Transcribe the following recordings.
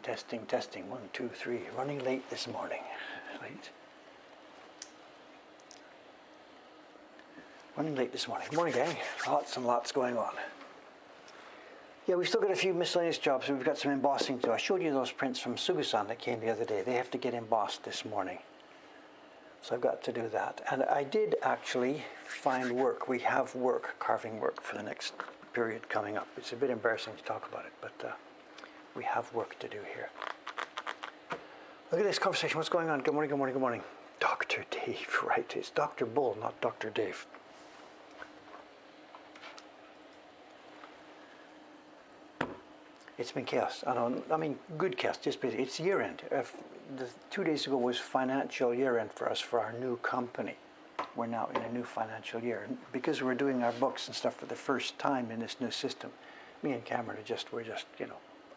Testing. 1, 2, 3. Running late this morning. Late. Running late this morning. Good morning, gang. Lots and lots going on. Yeah, we've still got a few miscellaneous jobs. We've got some embossing to do. I showed you those prints from Sugu-san that came the other day. They have to get embossed this morning. So I've got to do that. And I did actually find work. We have work, carving work, for the next period coming up. It's a bit embarrassing to talk about it, but we have work to do here. Look at this conversation. What's going on? Good morning. Dr. Dave, right. It's Dr. Bull, not Dr. Dave. It's been chaos. I mean, good chaos. Just basically, it's year end. 2 days ago was financial year end for us for our new company. We're now in a new financial year, and because we're doing our books and stuff for the first time in this new system. Me and Cameron we're just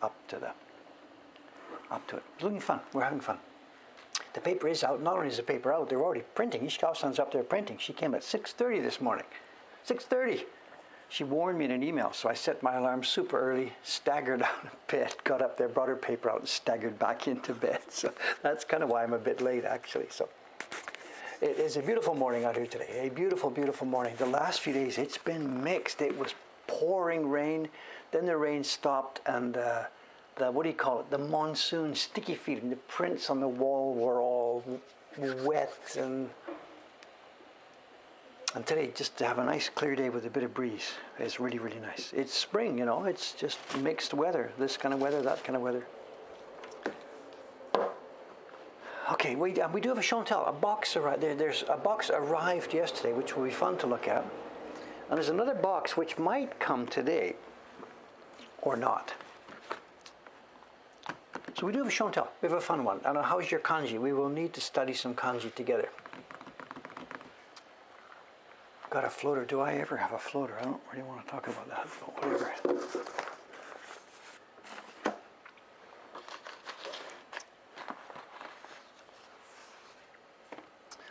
up to it. It's looking fun. We're having fun. The paper is out. Not only is the paper out, they're already printing. Ishikawa-san's up there printing. She came at 6:30 this morning. 6:30. She warned me in an email, so I set my alarm super early, staggered out of bed, got up there, brought her paper out, and staggered back into bed. So that's kind of why I'm a bit late, actually. So it is a beautiful morning out here today. A beautiful, beautiful morning. The last few days, it's been mixed. It was pouring rain. Then the rain stopped, and the monsoon sticky feeling. The prints on the wall were all wet, and today, just to have a nice clear day with a bit of breeze is really, really nice. It's spring, it's just mixed weather. This kind of weather, that kind of weather. Okay, we do have a show and tell. A box arrived. There's a box arrived yesterday, which will be fun to look at. And there's another box which might come today, or not. So we do have a show and tell. We have a fun one. And how's your kanji? We will need to study some kanji together. Got a floater. Do I ever have a floater? I don't really want to talk about that, but whatever.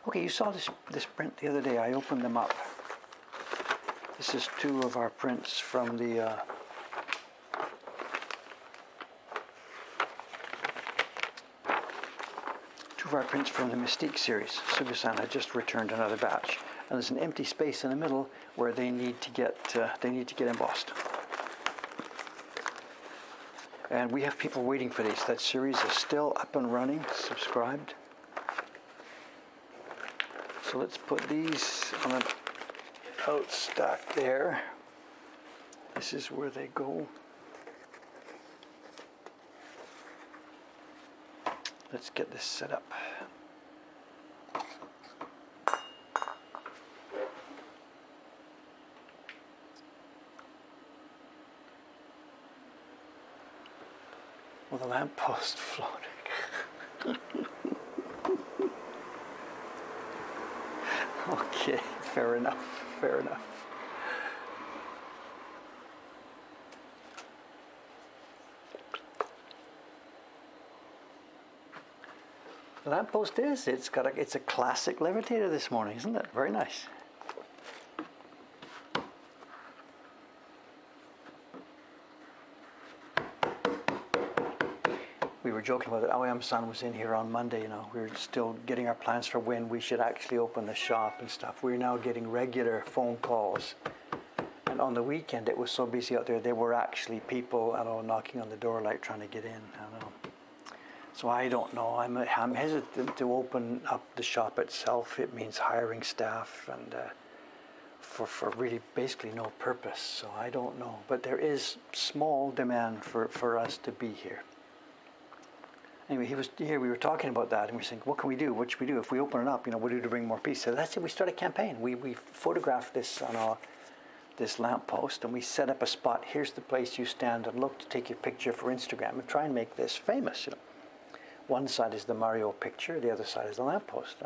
Okay, you saw this print the other day. I opened them up. This is 2 of our prints from the Mystique series. Sugu-san had just returned another batch. And there's an empty space in the middle where they need to get embossed. And we have people waiting for these. That series is still up and running, subscribed. So let's put these on an out stack there. This is where they go. Let's get this set up. Well, the lamppost floating. Okay, fair enough. The lamppost it's a classic levitator this morning, isn't it? Very nice. We were joking about it. Aoyama-san was in here on Monday. We were still getting our plans for when we should actually open the shop and stuff. We're now getting regular phone calls. And on the weekend, it was so busy out there. There were actually people, knocking on the door, like trying to get in. So I don't know. I'm hesitant to open up the shop itself. It means hiring staff and for really basically no purpose. So I don't know. But there is small demand for us to be here. Anyway, he was here. We were talking about that, and we were saying, "What can we do? What should we do if we open it up? What do we do to bring more peace?" So that's it. We started a campaign. We photographed this on this lamppost, and we set up a spot. Here's the place you stand and look to take your picture for Instagram, and try and make this famous. One side is the Mario picture, the other side is the lamppost.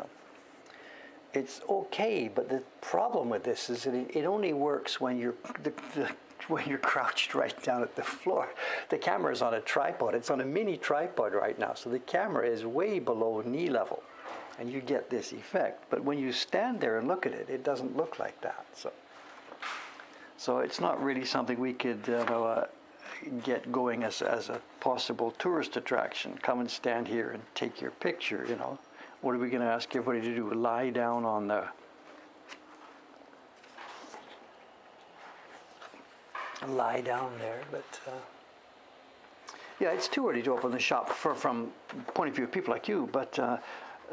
It's okay, but the problem with this is that it only works when you're crouched right down at the floor. The camera is on a tripod. It's on a mini tripod right now, so the camera is way below knee level, and you get this effect. But when you stand there and look at it, it doesn't look like that. So it's not really something we could get going as a possible tourist attraction. Come and stand here and take your picture, you know. What are we going to ask everybody to do? Lie down on the... lie down there, but... yeah, it's too early to open the shop from the point of view of people like you, but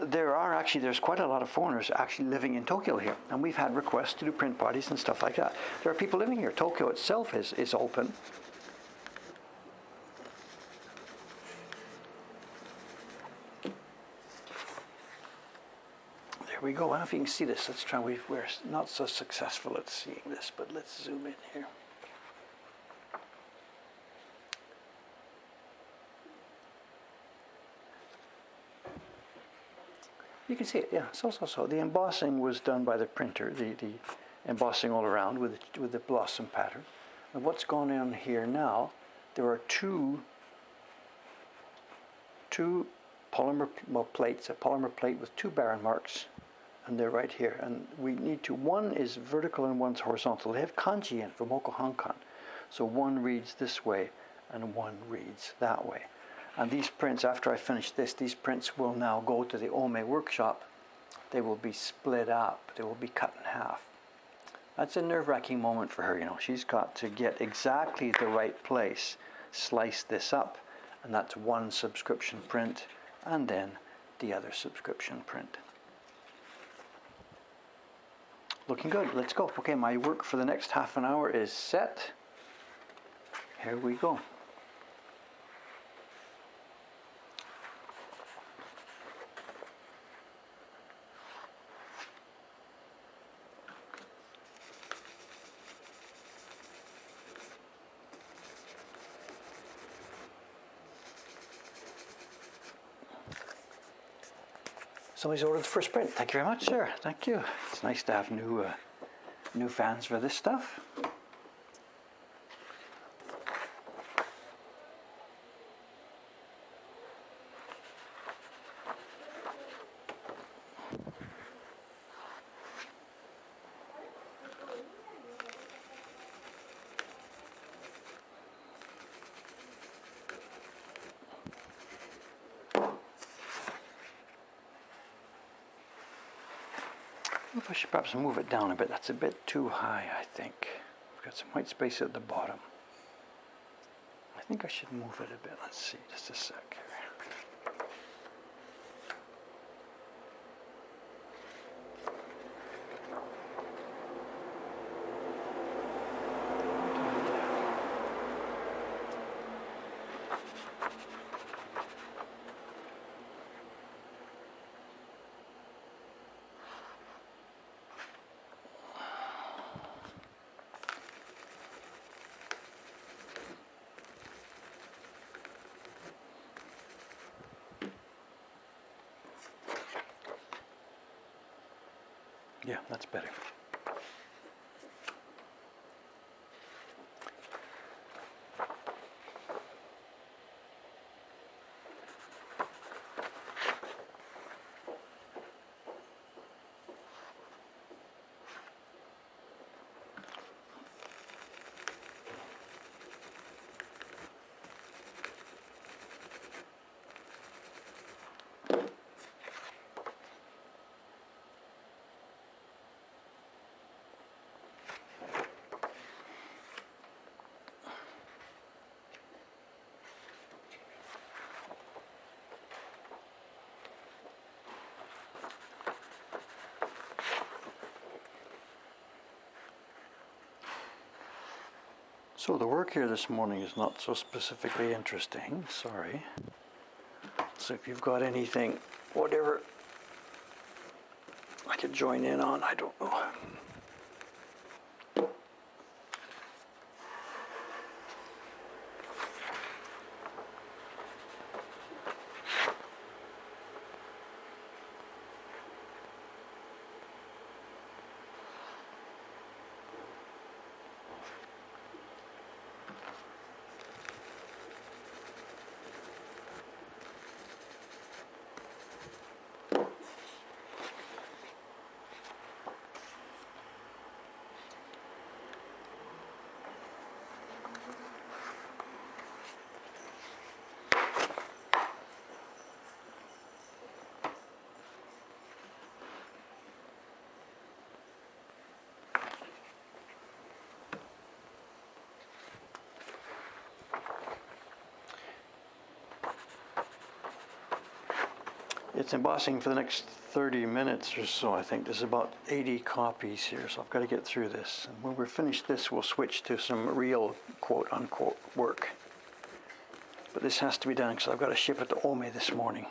there's quite a lot of foreigners actually living in Tokyo here, and we've had requests to do print parties and stuff like that. There are people living here. Tokyo itself is open. There we go. I don't know if you can see this. Let's try. We're not so successful at seeing this, but let's zoom in here. You can see it, yeah. So. The embossing was done by the printer, the embossing all around with the blossom pattern. And what's gone on here now, there are two polymer plates, a polymer plate with two barren marks, and they're right here. And we need to, one is vertical and one's horizontal. They have kanji in from Hokan. So one reads this way and one reads that way. And these prints, after I finish this, these prints will now go to the Ome workshop. They will be split up. They will be cut in half. That's a nerve-wracking moment for her, you know. She's got to get exactly the right place, slice this up, and that's one subscription print, and then the other subscription print. Looking good. Let's go. Okay, my work for the next half an hour is set. Here we go. Somebody's ordered the first print. Thank you very much, sir. Thank you. It's nice to have new fans for this stuff. I don't know if I should perhaps move it down a bit. That's a bit too high, I think. We've got some white space at the bottom. I think I should move it a bit. Let's see, just a sec here. Yeah, that's better. So the work here this morning is not so specifically interesting, sorry. So if you've got anything, whatever I could join in on, I don't know. it's embossing for the next 30 minutes or so, I think. There's about 80 copies here, so I've got to get through this. And when we're finished this, we'll switch to some real quote-unquote work. But this has to be done because I've got to ship it to Ome this morning.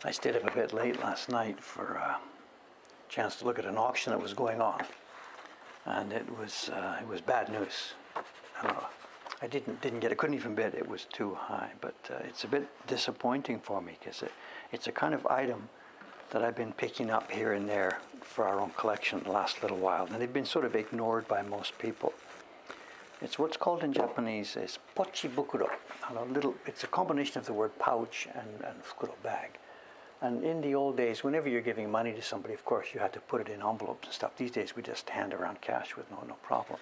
I stayed up a bit late last night for a chance to look at an auction that was going on, and it was bad news. I didn't get it. Couldn't even bid. It was too high. But it's a bit disappointing for me because it's a kind of item that I've been picking up here and there for our own collection the last little while, and they've been sort of ignored by most people. It's what's called in Japanese is pochibukuro. It's a combination of the word pouch and fukuro bag. And in the old days, whenever you're giving money to somebody, of course, you had to put it in envelopes and stuff. These days, we just hand around cash with no problem.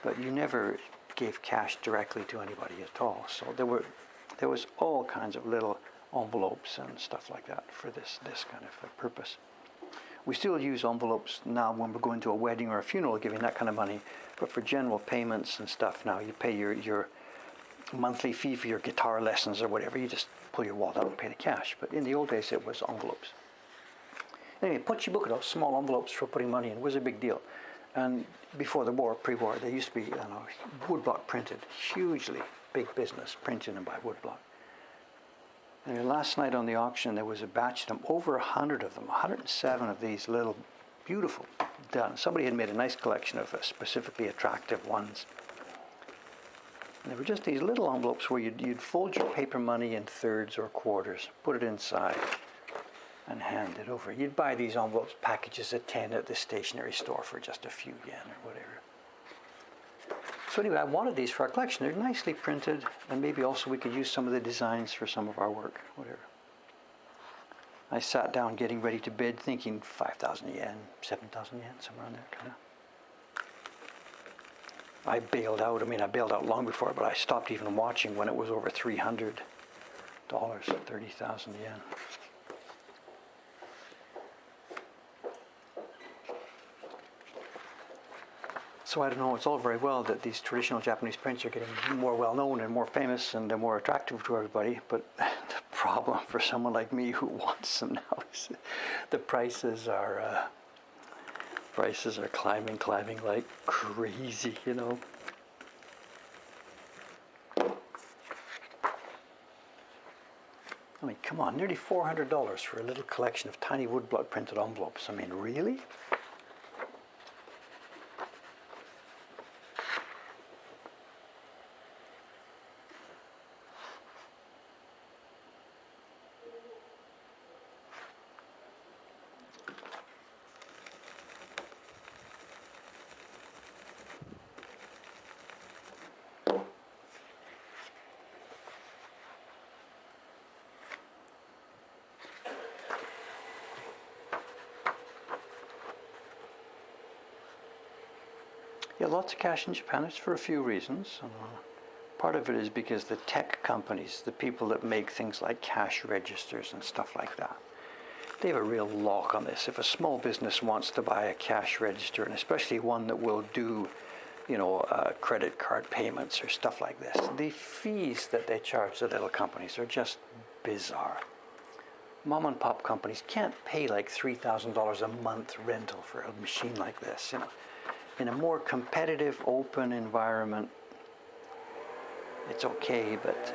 But you never gave cash directly to anybody at all. So there was all kinds of little envelopes and stuff like that for this kind of a purpose. We still use envelopes now when we're going to a wedding or a funeral, giving that kind of money. But for general payments and stuff now, you pay your monthly fee for your guitar lessons or whatever. You just pull your wallet out and pay the cash. But in the old days, it was envelopes. Anyway, pochibukuro, small envelopes for putting money in, was a big deal. And before the war, pre-war, they used to be woodblock printed. Hugely big business, printing them by woodblock. And last night on the auction, there was a batch of them, over 100 of them, 107 of these little, beautiful, done. Somebody had made a nice collection of specifically attractive ones. And they were just these little envelopes where you'd fold your paper money in thirds or quarters, put it inside, and hand it over. You'd buy these envelopes, packages of 10 at the stationery store for just a few yen or whatever. So anyway, I wanted these for our collection. They're nicely printed, and maybe also we could use some of the designs for some of our work, whatever. I sat down getting ready to bid, thinking 5,000 yen, 7,000 yen, somewhere around there, kind of. I bailed out. I bailed out long before, but I stopped even watching when it was over $300, 30,000 yen. So I don't know, it's all very well that these traditional Japanese prints are getting more well-known and more famous and they're more attractive to everybody, but the problem for someone like me who wants them now is the prices are climbing like crazy, Come on, nearly $400 for a little collection of tiny woodblock printed envelopes. Really? Yeah, lots of cash in Japan. It's for a few reasons. Part of it is because the tech companies, the people that make things like cash registers and stuff like that, they have a real lock on this. If a small business wants to buy a cash register, and especially one that will do, credit card payments or stuff like this, the fees that they charge the little companies are just bizarre. Mom and pop companies can't pay like $3,000 a month rental for a machine like this, In a more competitive, open environment, it's okay, but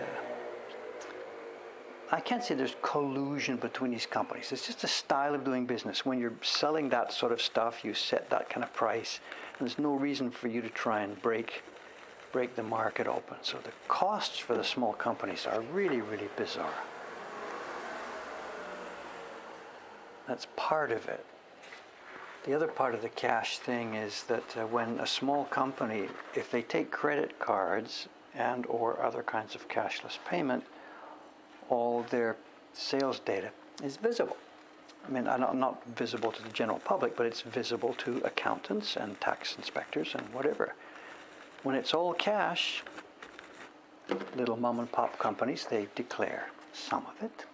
I can't say there's collusion between these companies. It's just a style of doing business. When you're selling that sort of stuff, you set that kind of price, and there's no reason for you to try and break break the market open. So the costs for the small companies are really, really bizarre. That's part of it. The other part of the cash thing is that when a small company, if they take credit cards and or other kinds of cashless payment, all their sales data is visible. I mean, not visible to the general public, but it's visible to accountants and tax inspectors and whatever. When it's all cash, little mom and pop companies, they declare some of it.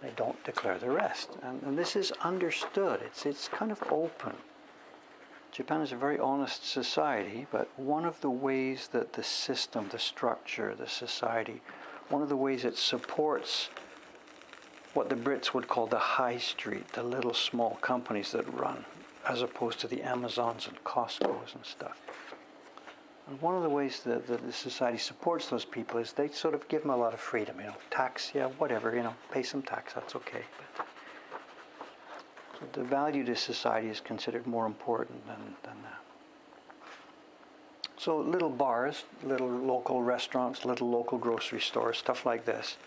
They don't declare the rest. And this is understood. It's kind of open. Japan is a very honest society, but one of the ways that the system, the structure, the society, one of the ways it supports what the Brits would call the high street, the little small companies that run, as opposed to the Amazons and Costco's and stuff. And one of the ways that the society supports those people is they sort of give them a lot of freedom, tax, yeah, whatever, pay some tax, that's okay. But so the value to society is considered more important than that. So little bars, little local restaurants, little local grocery stores, stuff like this,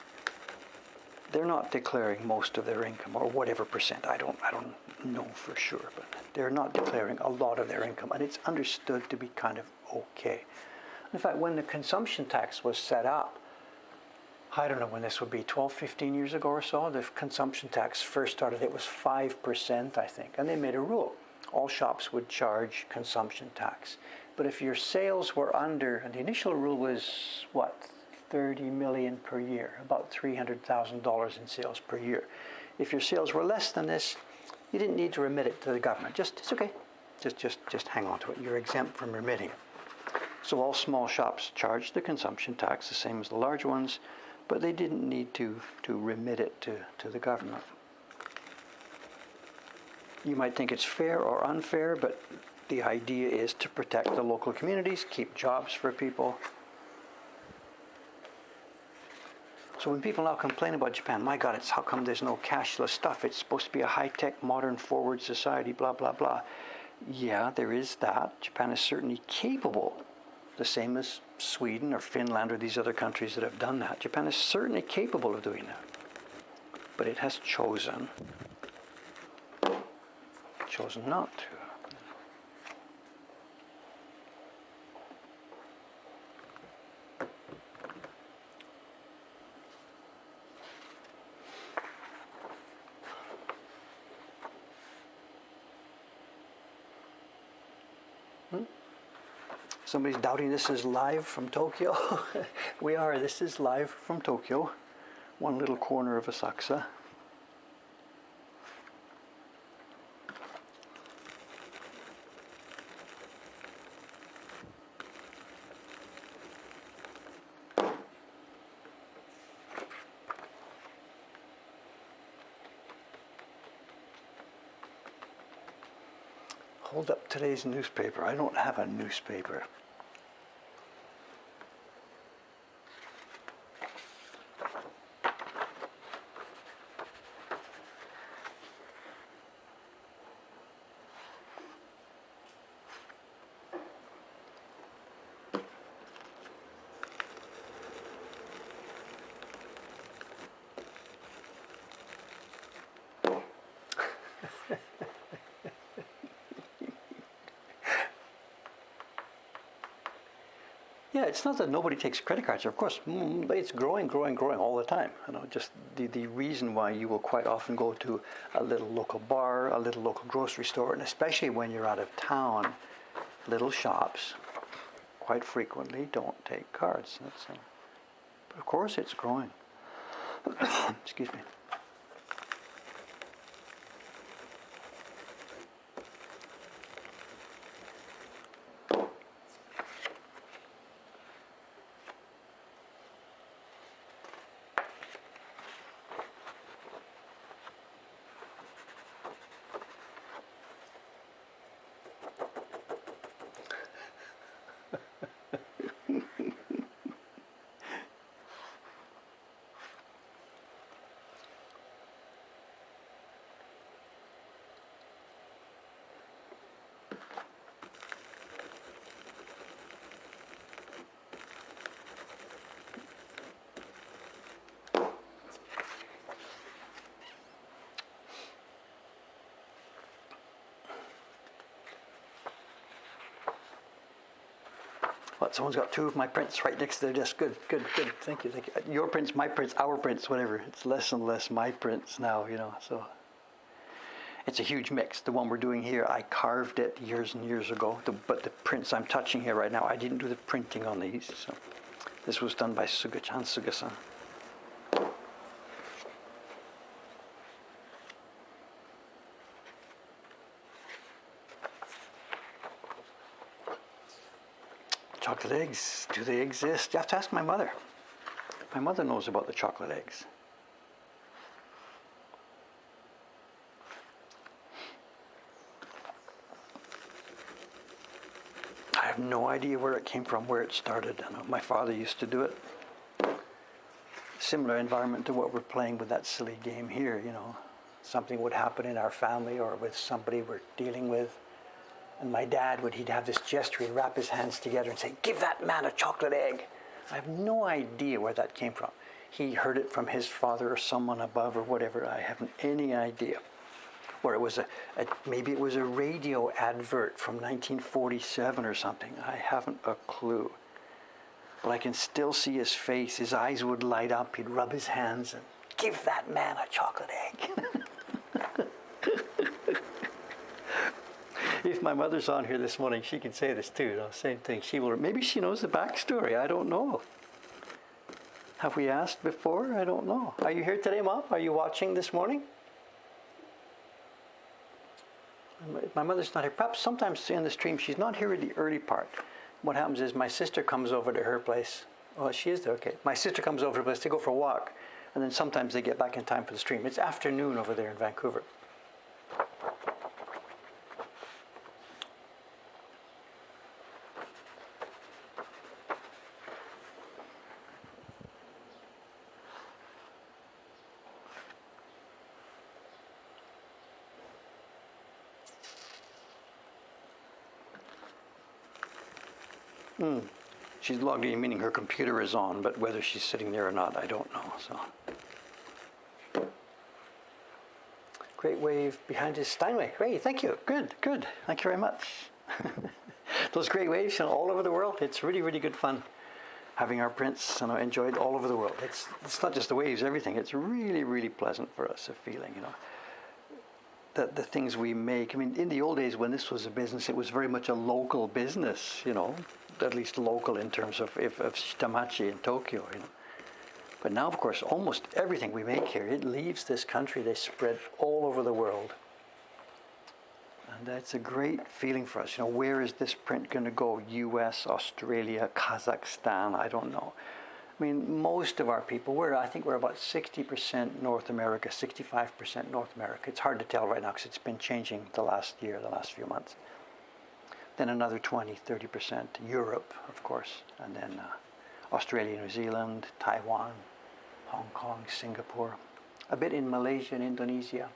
they're not declaring most of their income, or whatever percent. I don't know for sure, but they're not declaring a lot of their income, and it's understood to be kind of okay. In fact, when the consumption tax was set up, I don't know when this would be, 12, 15 years ago or so, the consumption tax first started, it was 5%, I think, and they made a rule. All shops would charge consumption tax. But if your sales were under, and the initial rule was, 30 million per year, about $300,000 in sales per year. If your sales were less than this, you didn't need to remit it to the government. It's okay. Just hang on to it. You're exempt from remitting it. So all small shops charged the consumption tax, the same as the large ones, but they didn't need to remit it to the government. You might think it's fair or unfair, but the idea is to protect the local communities, keep jobs for people. So when people now complain about Japan, my God, how come there's no cashless stuff? It's supposed to be a high-tech, modern, forward society, blah, blah, blah. Yeah, there is that. Japan is certainly capable, the same as Sweden or Finland or these other countries that have done that. Japan is certainly capable of doing that. But it has chosen not to. Somebody's doubting this is live from Tokyo. We are. This is live from Tokyo, one little corner of Asakusa. Hold up today's newspaper. I don't have a newspaper. Yeah, it's not that nobody takes credit cards. Of course, it's growing all the time. Just the reason why you will quite often go to a little local bar, a little local grocery store, and especially when you're out of town, little shops quite frequently don't take cards. But of course, it's growing. Excuse me. What, someone's got two of my prints right next to their desk. Good, good, good. Thank you, thank you. Your prints, my prints, our prints, whatever. It's less and less my prints now, you know, so. It's a huge mix. The one we're doing here, I carved it years and years ago, but the prints I'm touching here right now, I didn't do the printing on these. So this was done by Suga-chan, Suga-san. Chocolate eggs, do they exist? You have to ask my mother. My mother knows about the chocolate eggs. I have no idea where it came from, where it started. I know my father used to do it. Similar environment to what we're playing with that silly game here, you know. Something would happen in our family or with somebody we're dealing with. And my dad he'd have this gesture, he'd wrap his hands together and say, "Give that man a chocolate egg." I have no idea where that came from. He heard it from his father or someone above or whatever. I haven't any idea. Or it was maybe it was a radio advert from 1947 or something. I haven't a clue. But I can still see his face. His eyes would light up. He'd rub his hands and give that man a chocolate egg. If my mother's on here this morning, she can say this too. You know, same thing. Maybe she knows the backstory. I don't know. Have we asked before? I don't know. Are you here today, Mom? Are you watching this morning? My mother's not here. Perhaps sometimes in the stream, she's not here at the early part. What happens is my sister comes over to her place. Oh, she is there, okay. My sister comes over to her place to go for a walk, and then sometimes they get back in time for the stream. It's afternoon over there in Vancouver. She's logged in, meaning her computer is on, but whether she's sitting there or not, I don't know. So, great wave behind his Steinway. Great, thank you. Good, good. Thank you very much. Those great waves, you know, all over the world. It's really, really good fun having our prints, and I enjoyed all over the world. It's not just the waves, everything. It's really, really pleasant for us, a feeling, you know. The things we make. I mean, in the old days when this was a business, it was very much a local business, you know, at least local in terms of Shitamachi in Tokyo, you know. But now, of course, almost everything we make here, it leaves this country. They spread all over the world. And that's a great feeling for us. You know, where is this print going to go? US, Australia, Kazakhstan, I don't know. I mean, most of our people, I think we're about 60% North America, 65% North America. It's hard to tell right now because it's been changing the last few months. Then another 20-30% Europe, of course, and then Australia, New Zealand, Taiwan, Hong Kong, Singapore, a bit in Malaysia and Indonesia,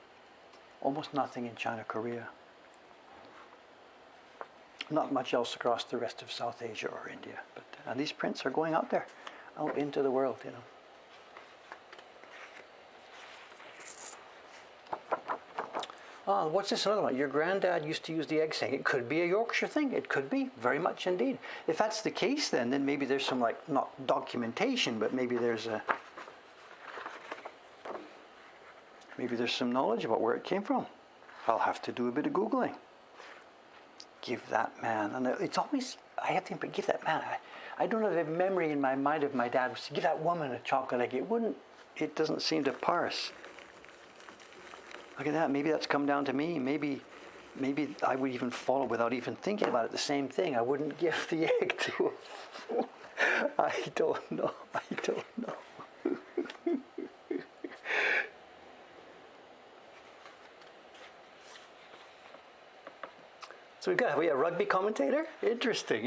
almost nothing in China, Korea. Not much else across the rest of South Asia or India, but these prints are going out there, out into the world, you know. Oh, what's this another one? Your granddad used to use the egg saying. It could be a Yorkshire thing. It could be, very much indeed. If that's the case, then maybe there's some, like, not documentation, but maybe there's some knowledge about where it came from. I'll have to do a bit of Googling. Give that man, and it's always, I have to think, but give that man. I don't know the memory in my mind of my dad was to give that woman a chocolate egg. It doesn't seem to parse. Look at that. Maybe that's come down to me. Maybe I would even follow without even thinking about it. The same thing. I wouldn't give the egg to him. I don't know. So have we a rugby commentator? Interesting.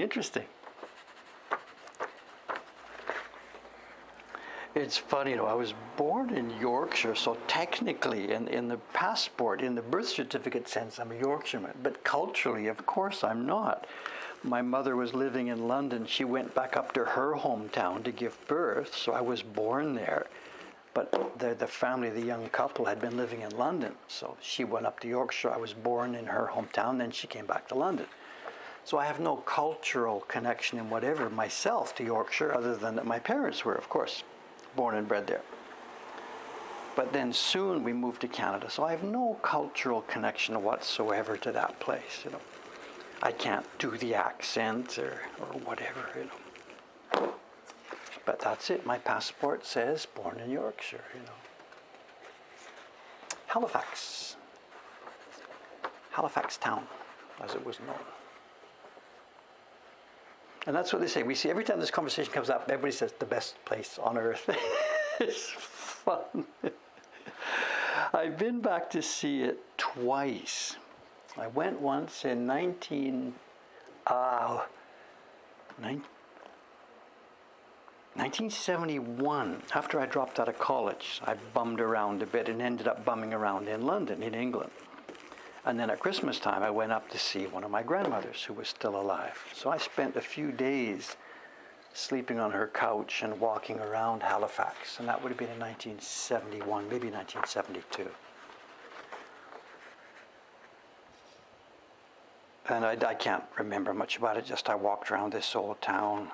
It's funny, you know, I was born in Yorkshire, so technically in the passport, in the birth certificate sense, I'm a Yorkshireman. But culturally, of course, I'm not. My mother was living in London. She went back up to her hometown to give birth, so I was born there. But the family, the young couple, had been living in London. So she went up to Yorkshire. I was born in her hometown, then she came back to London. So I have no cultural connection in whatever myself to Yorkshire, other than that my parents were, of course, born and bred there. But then soon we moved to Canada, so I have no cultural connection whatsoever to that place. I can't do the accent or whatever. But that's it. My passport says born in Yorkshire. Halifax town, as it was known. And that's what they say. We see every time this conversation comes up, everybody says the best place on earth. It's fun. I've been back to see it twice. I went once in 1971, after I dropped out of college. I bummed around a bit and ended up bumming around in London, in England. And then at Christmas time, I went up to see one of my grandmothers who was still alive. So I spent a few days sleeping on her couch and walking around Halifax. And that would have been in 1971, maybe 1972. And I can't remember much about it, just I walked around this old town.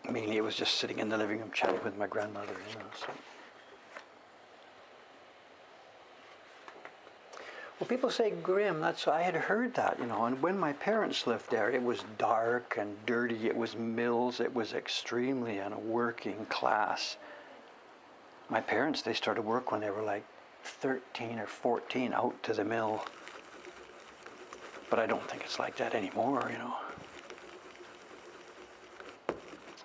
Mainly it was just sitting in the living room chatting with my grandmother, so. Well, people say grim, I had heard that, and when my parents lived there, it was dark and dirty, it was mills, it was extremely working class. My parents, they started work when they were like 13 or 14 out to the mill. But I don't think it's like that anymore,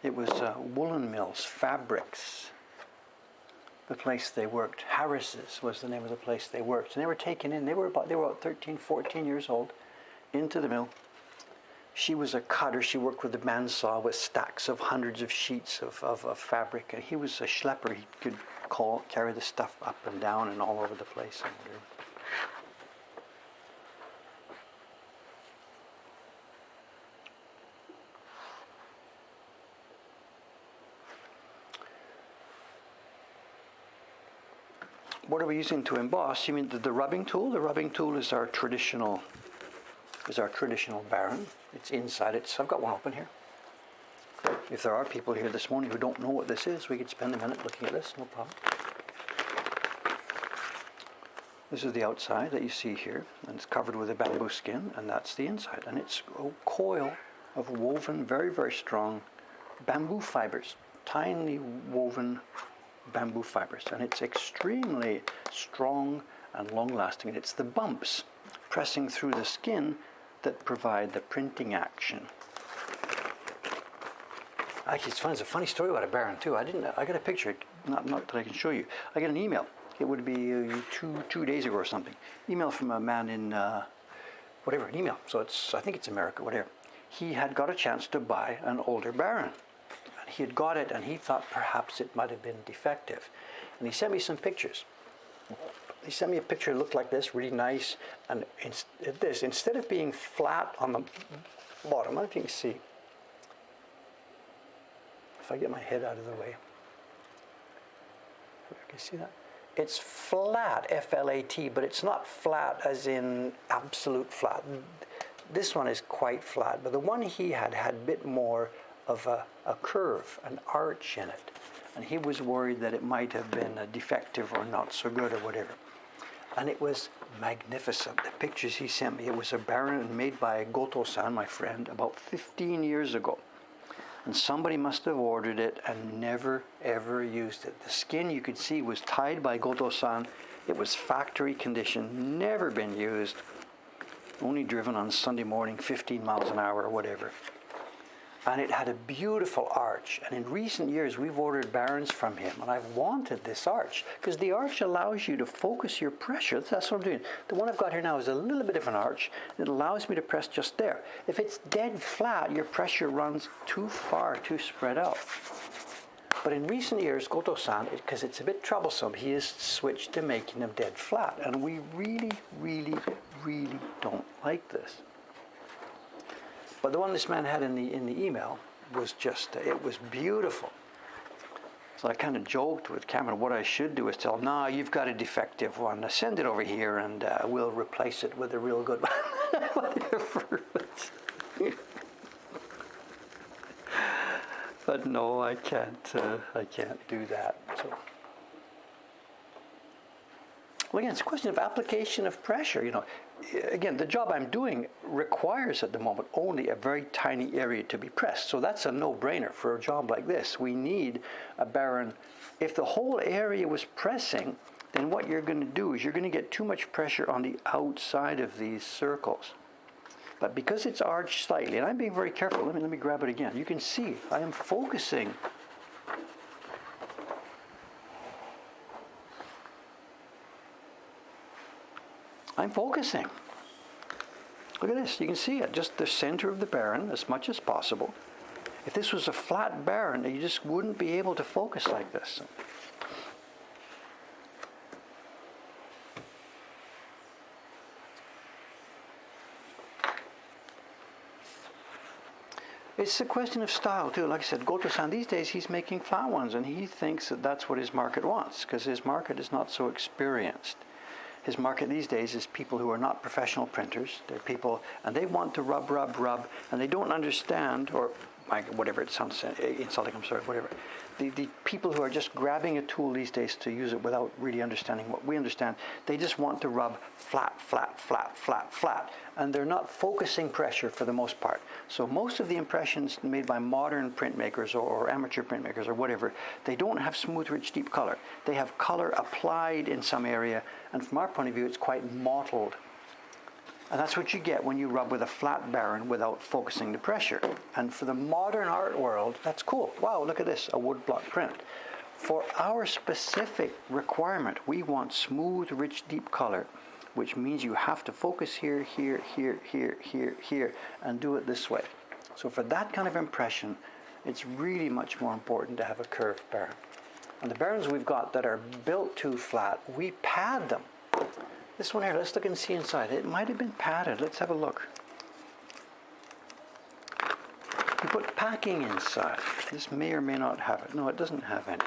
It was woolen mills, fabrics, the place they worked. Harris's was the name of the place they worked. And they were taken in, they were about 13, 14 years old, into the mill. She was a cutter. She worked with a bandsaw with stacks of hundreds of sheets of fabric. And he was a schlepper. He could carry the stuff up and down and all over the place. What are we using to emboss? You mean the rubbing tool? The rubbing tool is our traditional baron. It's inside it. So I've got one open here. If there are people here this morning who don't know what this is, we could spend a minute looking at this, no problem. This is the outside that you see here, and it's covered with a bamboo skin, and that's the inside. And it's a coil of woven, very, very strong bamboo fibers, tiny woven bamboo fibers, and it's extremely strong and long-lasting. And it's the bumps pressing through the skin that provide the printing action. Actually, it's fun. It's a funny story about a baron too. I got a picture, not that I can show you. I got an email. It would be 2 days ago or something. Email from a man in whatever, an email. So I think it's America, whatever. He had got a chance to buy an older baron. He had got it, and he thought perhaps it might have been defective. And he sent me some pictures. He sent me a picture that looked like this, really nice. And instead of being flat on the bottom, I don't know if you can see. If I get my head out of the way. Can you see that? It's flat, F-L-A-T, but it's not flat as in absolute flat. This one is quite flat, but the one he had a bit more of a curve, an arch in it. And he was worried that it might have been a defective or not so good or whatever. And it was magnificent. The pictures he sent me, it was a baron made by Goto-san, my friend, about 15 years ago. And somebody must have ordered it and never, ever used it. The skin you could see was tied by Goto-san. It was factory condition, never been used, only driven on Sunday morning, 15 miles an hour or whatever. And it had a beautiful arch. And in recent years, we've ordered barons from him. And I've wanted this arch, because the arch allows you to focus your pressure. That's what I'm doing. The one I've got here now is a little bit of an arch. It allows me to press just there. If it's dead flat, your pressure runs too far, too spread out. But in recent years, Goto-san, because it's a bit troublesome, he has switched to making them dead flat. And we really, really, really don't like this. But the one this man had in the email was just, it was beautiful. So I kind of joked with Cameron, what I should do is tell him, nah, you've got a defective one. Send it over here and we'll replace it with a real good one. Whatever. But no, I can't do that. So. Well, again, it's a question of application of pressure. Again, the job I'm doing requires at the moment only a very tiny area to be pressed. So that's a no-brainer for a job like this. We need a Baron. If the whole area was pressing, then what you're going to do is you're going to get too much pressure on the outside of these circles. But because it's arched slightly, and I'm being very careful, let me grab it again. You can see I am focusing. I'm focusing. Look at this. You can see it. Just the center of the Baron as much as possible. If this was a flat Baron, you just wouldn't be able to focus like this. It's a question of style too. Like I said, Goto-san, these days he's making flat ones and he thinks that that's what his market wants because his market is not so experienced. His market these days is people who are not professional printers. They're people, and they want to rub, and they don't understand, or whatever it sounds insulting, I'm sorry, whatever. The people who are just grabbing a tool these days to use it without really understanding what we understand, they just want to rub flat, and they're not focusing pressure for the most part. So most of the impressions made by modern printmakers or amateur printmakers or whatever, they don't have smooth, rich, deep color. They have color applied in some area, and from our point of view, it's quite mottled. And that's what you get when you rub with a flat Baron without focusing the pressure. And for the modern art world, that's cool. Wow, look at this, a woodblock print. For our specific requirement, we want smooth, rich, deep color, which means you have to focus here, and do it this way. So for that kind of impression, it's really much more important to have a curved Baron. And the Barons we've got that are built too flat, we pad them. This one here, let's look and see inside. It might have been padded. Let's have a look. You put packing inside. This may or may not have it. No, it doesn't have any.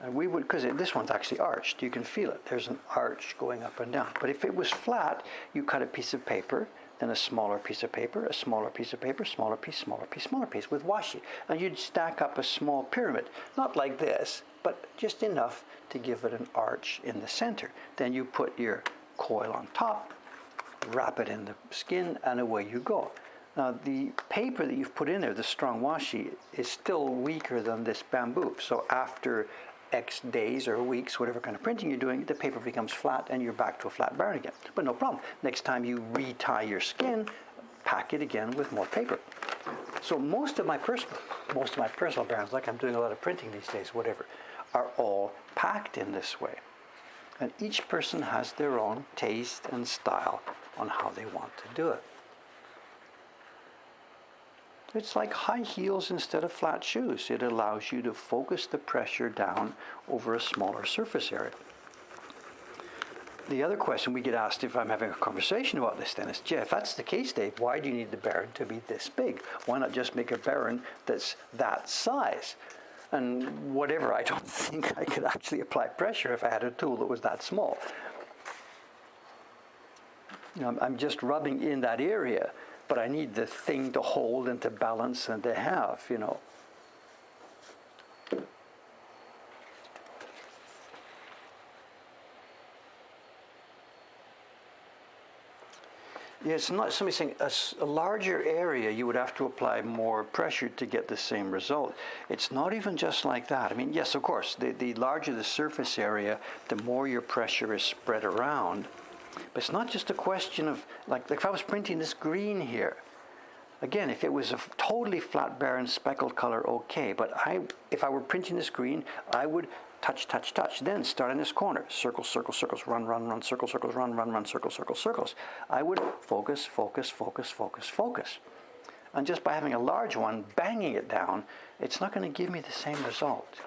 And we would, because this one's actually arched. You can feel it. There's an arch going up and down. But if it was flat, you cut a piece of paper, then a smaller piece of paper, a smaller piece of paper, smaller piece, smaller piece, smaller piece with washi. And you'd stack up a small pyramid. Not like this, but just enough to give it an arch in the center. Then you put your coil on top, wrap it in the skin, and away you go. Now the paper that you've put in there, the strong washi, is still weaker than this bamboo. So after X days or weeks, whatever kind of printing you're doing, the paper becomes flat and you're back to a flat Baron again. But no problem. Next time you retie your skin, pack it again with more paper. So most of my personal Barons, like I'm doing a lot of printing these days, whatever, are all packed in this way. And each person has their own taste and style on how they want to do it. It's like high heels instead of flat shoes. It allows you to focus the pressure down over a smaller surface area. The other question we get asked if I'm having a conversation about this then is, if that's the case, Dave, why do you need the Baron to be this big? Why not just make a Baron that's that size? And whatever, I don't think I could actually apply pressure if I had a tool that was that small. I'm just rubbing in that area, but I need the thing to hold and to balance and to have, Yeah, it's not somebody saying a larger area you would have to apply more pressure to get the same result. It's not even just like that. I mean, yes, of course, the larger the surface area, the more your pressure is spread around. But it's not just a question of, like if I was printing this green here, again, if it was a totally flat, barren, speckled color, okay. But if I were printing this green, I would touch, then start in this corner. Circles, circles, circles, run, circles, circles, run, circles, circles, circles. I would focus. And just by having a large one, banging it down, it's not going to give me the same result.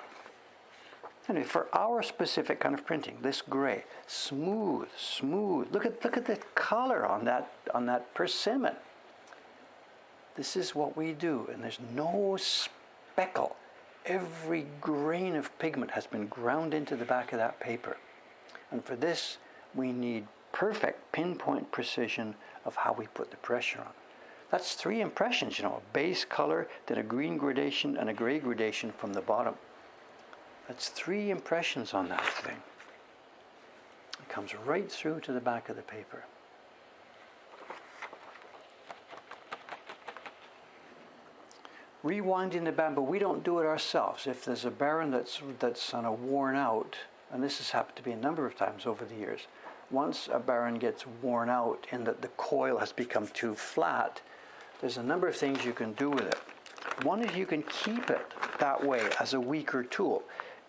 Anyway, for our specific kind of printing, this gray, smooth. Look at the color on that persimmon. This is what we do, and there's no speckle. Every grain of pigment has been ground into the back of that paper. And for this, we need perfect pinpoint precision of how we put the pressure on. That's 3 impressions, a base color, then a green gradation and a gray gradation from the bottom. That's 3 impressions on that thing. It comes right through to the back of the paper. Rewinding the bamboo, we don't do it ourselves. If there's a barren that's worn out, and this has happened to me a number of times over the years, once a barren gets worn out in that the coil has become too flat, there's a number of things you can do with it. One is you can keep it that way as a weaker tool.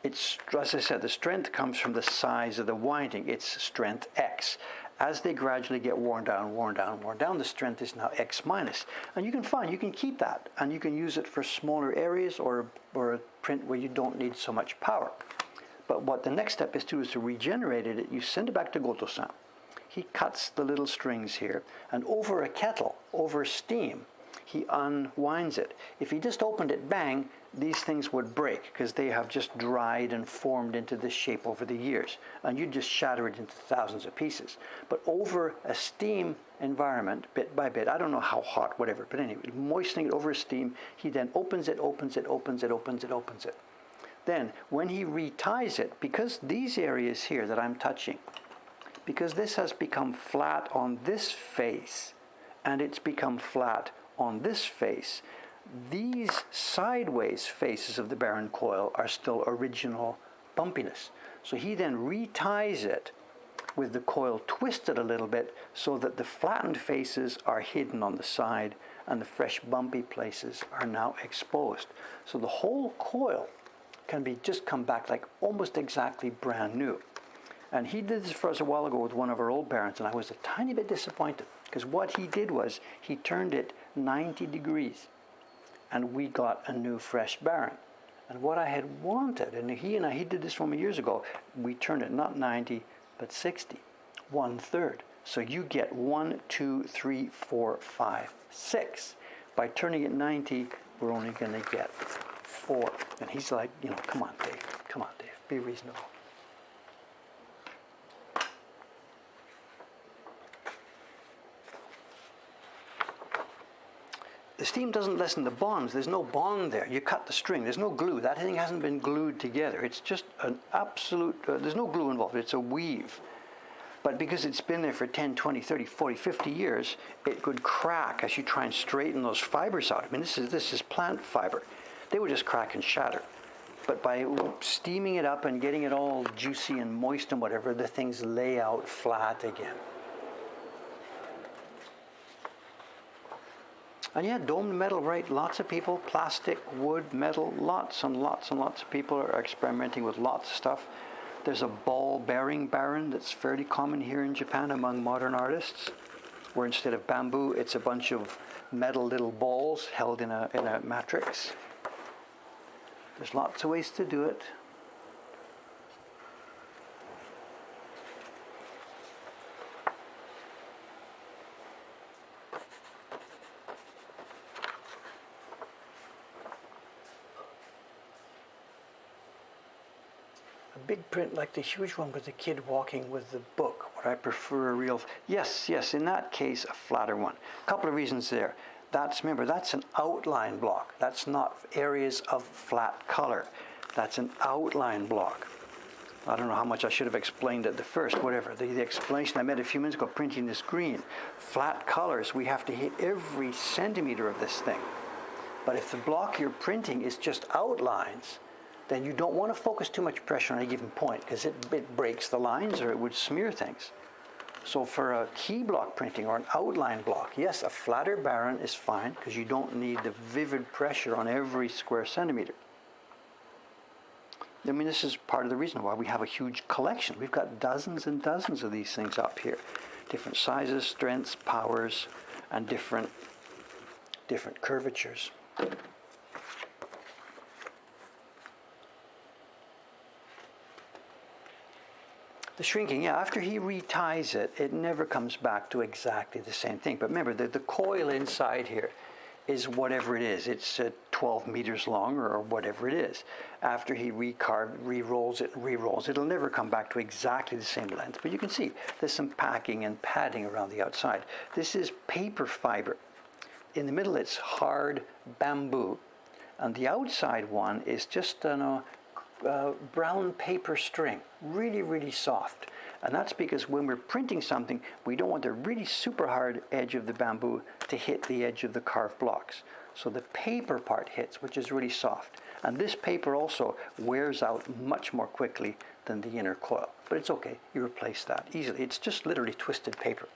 It's, as I said, the strength comes from the size of the winding. It's strength X. As they gradually get worn down, the strength is now X minus. And you can keep that, and you can use it for smaller areas or a print where you don't need so much power. But what the next step is to regenerate it. You send it back to Goto-san. He cuts the little strings here, and over a kettle, over steam, he unwinds it. If he just opened it, bang, these things would break because they have just dried and formed into this shape over the years, and you'd just shatter it into thousands of pieces. But over a steam environment, bit by bit, I don't know how hot, whatever, but anyway, moistening it over a steam, he then opens it. Then, when he reties it, because these areas here that I'm touching, because this has become flat on this face, and it's become flat on this face, these sideways faces of the barren coil are still original bumpiness. So he then reties it with the coil twisted a little bit so that the flattened faces are hidden on the side and the fresh bumpy places are now exposed. So the whole coil can be just come back like almost exactly brand new. And he did this for us a while ago with one of our old barrens, and I was a tiny bit disappointed because what he did was he turned it 90 degrees and we got a new fresh barren. And what I had wanted, and he did this for me years ago, we turned it not 90 but 60, 1/3. So you get 1, 2, 3, 4, 5, 6. By turning it 90, we're only going to get 4. And he's like, come on, Dave, be reasonable. The steam doesn't lessen the bonds. There's no bond there. You cut the string. There's no glue. That thing hasn't been glued together. It's just an absolute, there's no glue involved. It's a weave. But because it's been there for 10, 20, 30, 40, 50 years, it could crack as you try and straighten those fibers out. I mean, this is plant fiber. They would just crack and shatter. But by steaming it up and getting it all juicy and moist and whatever, the things lay out flat again. And yeah, domed metal, right? Lots of people, plastic, wood, metal, lots and lots and lots of people are experimenting with lots of stuff. There's a ball bearing barren that's fairly common here in Japan among modern artists, where instead of bamboo, it's a bunch of metal little balls held in a matrix. There's lots of ways to do it. Big print like the huge one with the kid walking with the book. Would I prefer a real? Yes, in that case, a flatter one. A couple of reasons there. Remember, that's an outline block. That's not areas of flat color. That's an outline block. I don't know how much I should have explained at the first, whatever. The explanation I made a few minutes ago, printing this green. Flat colors, we have to hit every centimeter of this thing. But if the block you're printing is just outlines, then you don't want to focus too much pressure on a given point because it breaks the lines or it would smear things. So for a key block printing or an outline block, yes, a flatter barren is fine because you don't need the vivid pressure on every square centimeter. I mean, this is part of the reason why we have a huge collection. We've got dozens and dozens of these things up here. Different sizes, strengths, powers, and different curvatures. The shrinking, yeah, after he reties it, it never comes back to exactly the same thing. But remember, the coil inside here is whatever it is. It's 12 meters long or whatever it is. After he re-rolls it, it'll never come back to exactly the same length. But you can see there's some packing and padding around the outside. This is paper fiber. In the middle, it's hard bamboo. And the outside one is just brown paper string, really, really soft. And that's because when we're printing something, we don't want the really super hard edge of the bamboo to hit the edge of the carved blocks. So the paper part hits, which is really soft. And this paper also wears out much more quickly than the inner coil. But it's okay, you replace that easily. It's just literally twisted paper.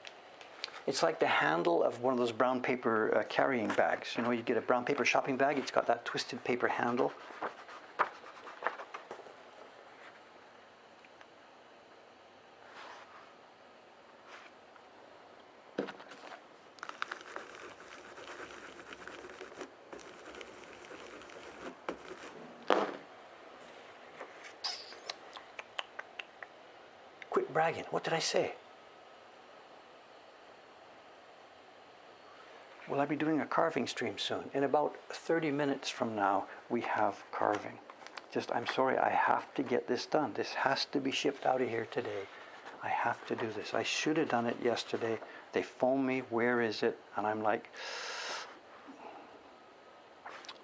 It's like the handle of one of those brown paper carrying bags. You know, you get a brown paper shopping bag, it's got that twisted paper handle. Quit bragging. What did I say? Will I be doing a carving stream soon? In about 30 minutes from now, we have carving. I'm sorry, I have to get this done. This has to be shipped out of here today. I have to do this. I should have done it yesterday. They phone me, where is it? And I'm like,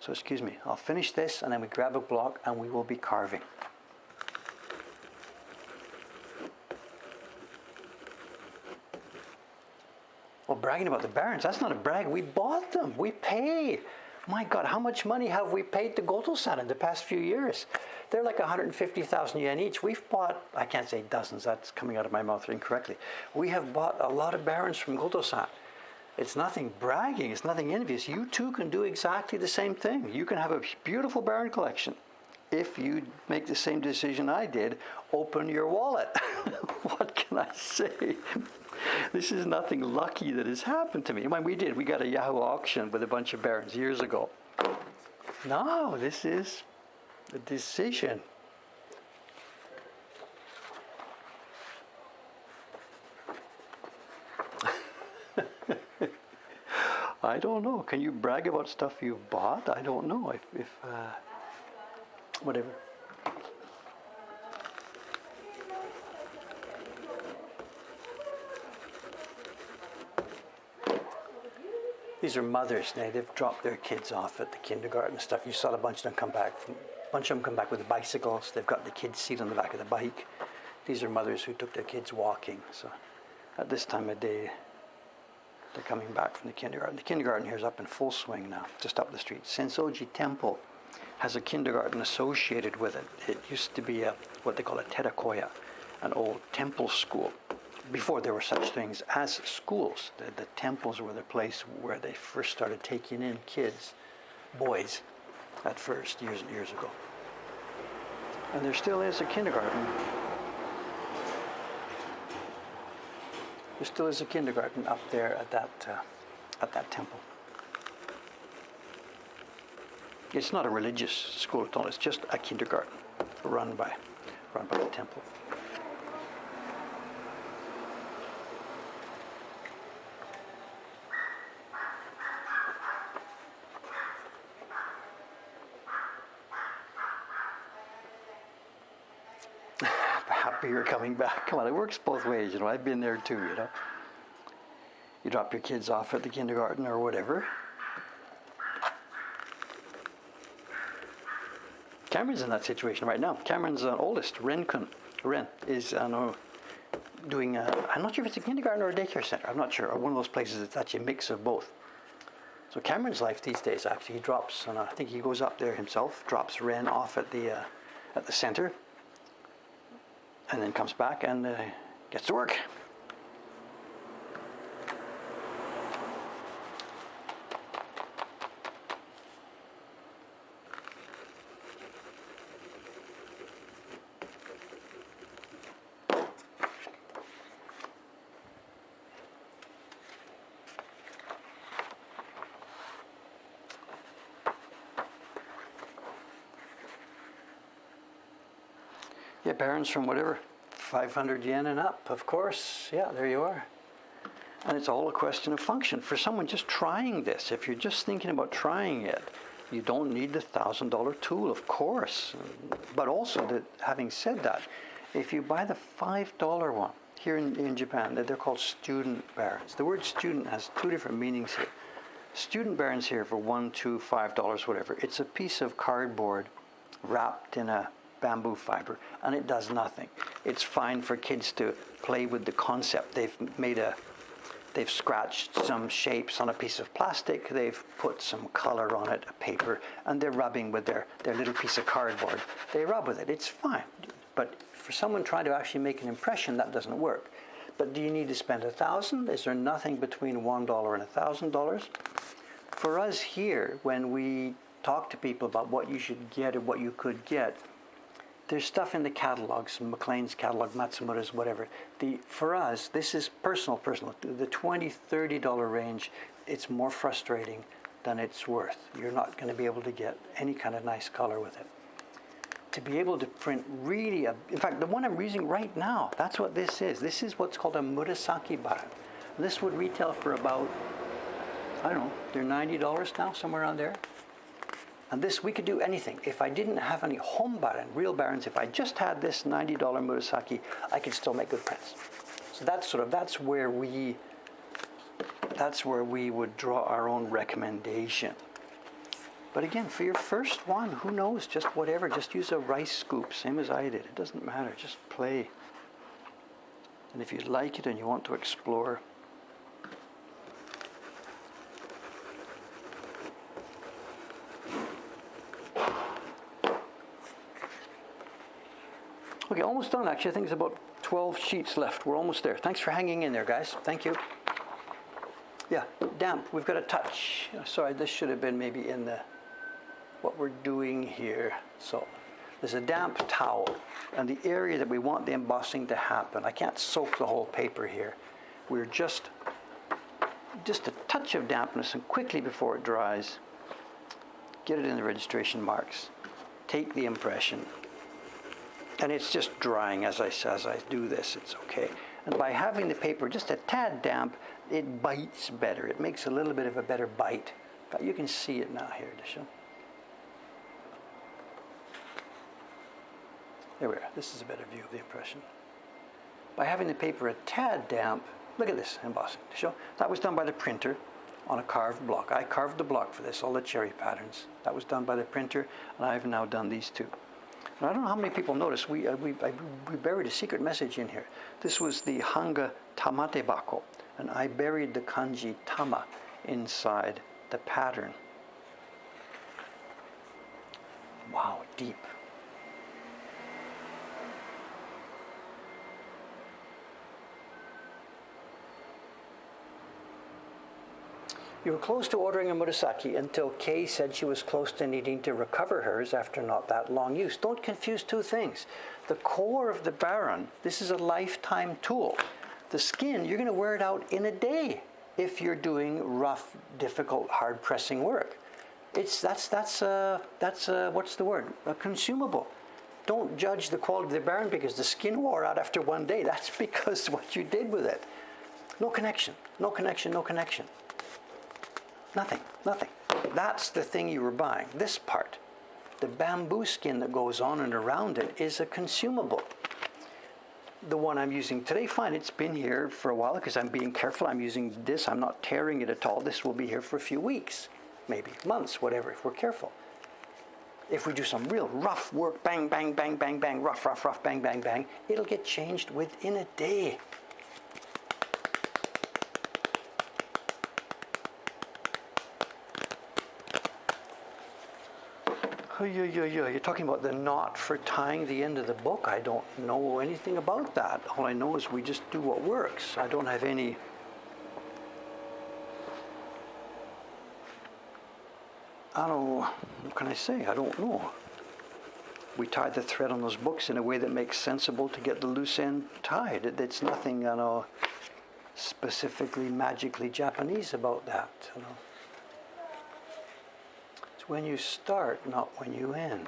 so excuse me, I'll finish this and then we grab a block and we will be carving. Well, bragging about the Barons, that's not a brag. We bought them. We pay. My God, how much money have we paid to Goto-san in the past few years? They're like 150,000 yen each. We've bought, I can't say dozens, that's coming out of my mouth incorrectly. We have bought a lot of Barons from Goto-san. It's nothing bragging, it's nothing envious. You too can do exactly the same thing. You can have a beautiful Baron collection. If you make the same decision I did, open your wallet. What can I say? This is nothing lucky that has happened to me. When we got a Yahoo auction with a bunch of Barons years ago. No, this is a decision. I don't know. Can you brag about stuff you've bought? I don't know. If whatever. These are mothers. They've dropped their kids off at the kindergarten and stuff. You saw a bunch of them come back. A bunch of them come back with the bicycles. They've got the kids' seat on the back of the bike. These are mothers who took their kids walking. So at this time of day, they're coming back from the kindergarten. The kindergarten here is up in full swing now, just up the street. Sensoji Temple has a kindergarten associated with it. It used to be what they call a terakoya, an old temple school. Before there were such things as schools, the temples were the place where they first started taking in kids, boys, at first, years and years ago. And there still is a kindergarten. There still is a kindergarten up there at that temple. It's not a religious school at all. It's just a kindergarten run by the temple. Happy you're coming back. Come on, it works both ways. You know, I've been there too. You know, you drop your kids off at the kindergarten or whatever. Cameron's in that situation right now. Cameron's oldest, Ren is doing. I'm not sure if it's a kindergarten or a daycare center. I'm not sure. Or one of those places that's actually a mix of both. So Cameron's life these days, actually, he drops, and I think he goes up there himself, drops Ren off at the center, and then comes back and gets to work. Yeah, Barons from whatever, 500 yen and up, of course. Yeah, there you are. And it's all a question of function. For someone just trying this, if you're just thinking about trying it, you don't need the $1,000 tool, of course. But also, that, having said that, if you buy the $5 one, here in Japan, they're called student barons. The word student has two different meanings here. Student barons here for $1, $2, $5, whatever. It's a piece of cardboard wrapped in a bamboo fiber, and it does nothing. It's fine for kids to play with the concept. They've scratched some shapes on a piece of plastic, they've put some color on it, a paper, and they're rubbing with their little piece of cardboard. They rub with it, it's fine. But for someone trying to actually make an impression, that doesn't work. But do you need to spend $1,000? Is there nothing between $1 and $1,000? For us here, when we talk to people about what you should get or what you could get, there's stuff in the catalogs, McLean's catalog, Matsumoto's, whatever. For us, this is personal. The $20, $30 range, it's more frustrating than it's worth. You're not going to be able to get any kind of nice color with it. To be able to print really, in fact, the one I'm using right now, that's what this is. This is what's called a Murasaki baran. This would retail for about, I don't know, they're $90 now, somewhere around there. And this, we could do anything. If I didn't have any home baran, real barons, if I just had this $90 Murasaki, I could still make good prints. So that's where we would draw our own recommendation. But again, for your first one, who knows, just whatever, just use a rice scoop, same as I did. It doesn't matter, just play. And if you like it and you want to explore, okay, almost done actually. I think there's about 12 sheets left. We're almost there. Thanks for hanging in there, guys. Thank you. Yeah, damp. We've got a touch. Sorry, this should have been maybe in what we're doing here. So there's a damp towel, and the area that we want the embossing to happen. I can't soak the whole paper here. We're just a touch of dampness, and quickly before it dries, get it in the registration marks. Take the impression. And it's just drying as I do this, it's okay. And by having the paper just a tad damp, it bites better. It makes a little bit of a better bite. You can see it now here, Disha. There we are. This is a better view of the impression. By having the paper a tad damp, look at this embossing. Disha. That was done by the printer on a carved block. I carved the block for this, all the cherry patterns. That was done by the printer, and I've now done these two. And I don't know how many people noticed, we buried a secret message in here. This was the Hanga Tamate Bako, and I buried the kanji tama inside the pattern. Wow, deep. You were close to ordering a Murasaki until Kay said she was close to needing to recover hers after not that long use. Don't confuse two things. The core of the Baron, this is a lifetime tool. The skin, you're going to wear it out in a day if you're doing rough, difficult, hard-pressing work. That's what's the word? A consumable. Don't judge the quality of the Baron because the skin wore out after one day. That's because what you did with it. No connection, no connection, no connection. Nothing. That's the thing you were buying. This part, the bamboo skin that goes on and around it, is a consumable. The one I'm using today, fine, it's been here for a while because I'm being careful. I'm using this, I'm not tearing it at all. This will be here for a few weeks, maybe months, whatever, if we're careful. If we do some real rough work, bang, bang, bang, bang, bang, rough, bang, bang, bang, it'll get changed within a day. You're talking about the knot for tying the end of the book. I don't know anything about that. All I know is we just do what works. I don't have any... what can I say? I don't know. We tie the thread on those books in a way that makes sensible to get the loose end tied. It's nothing, specifically magically Japanese about that, when you start, not when you end.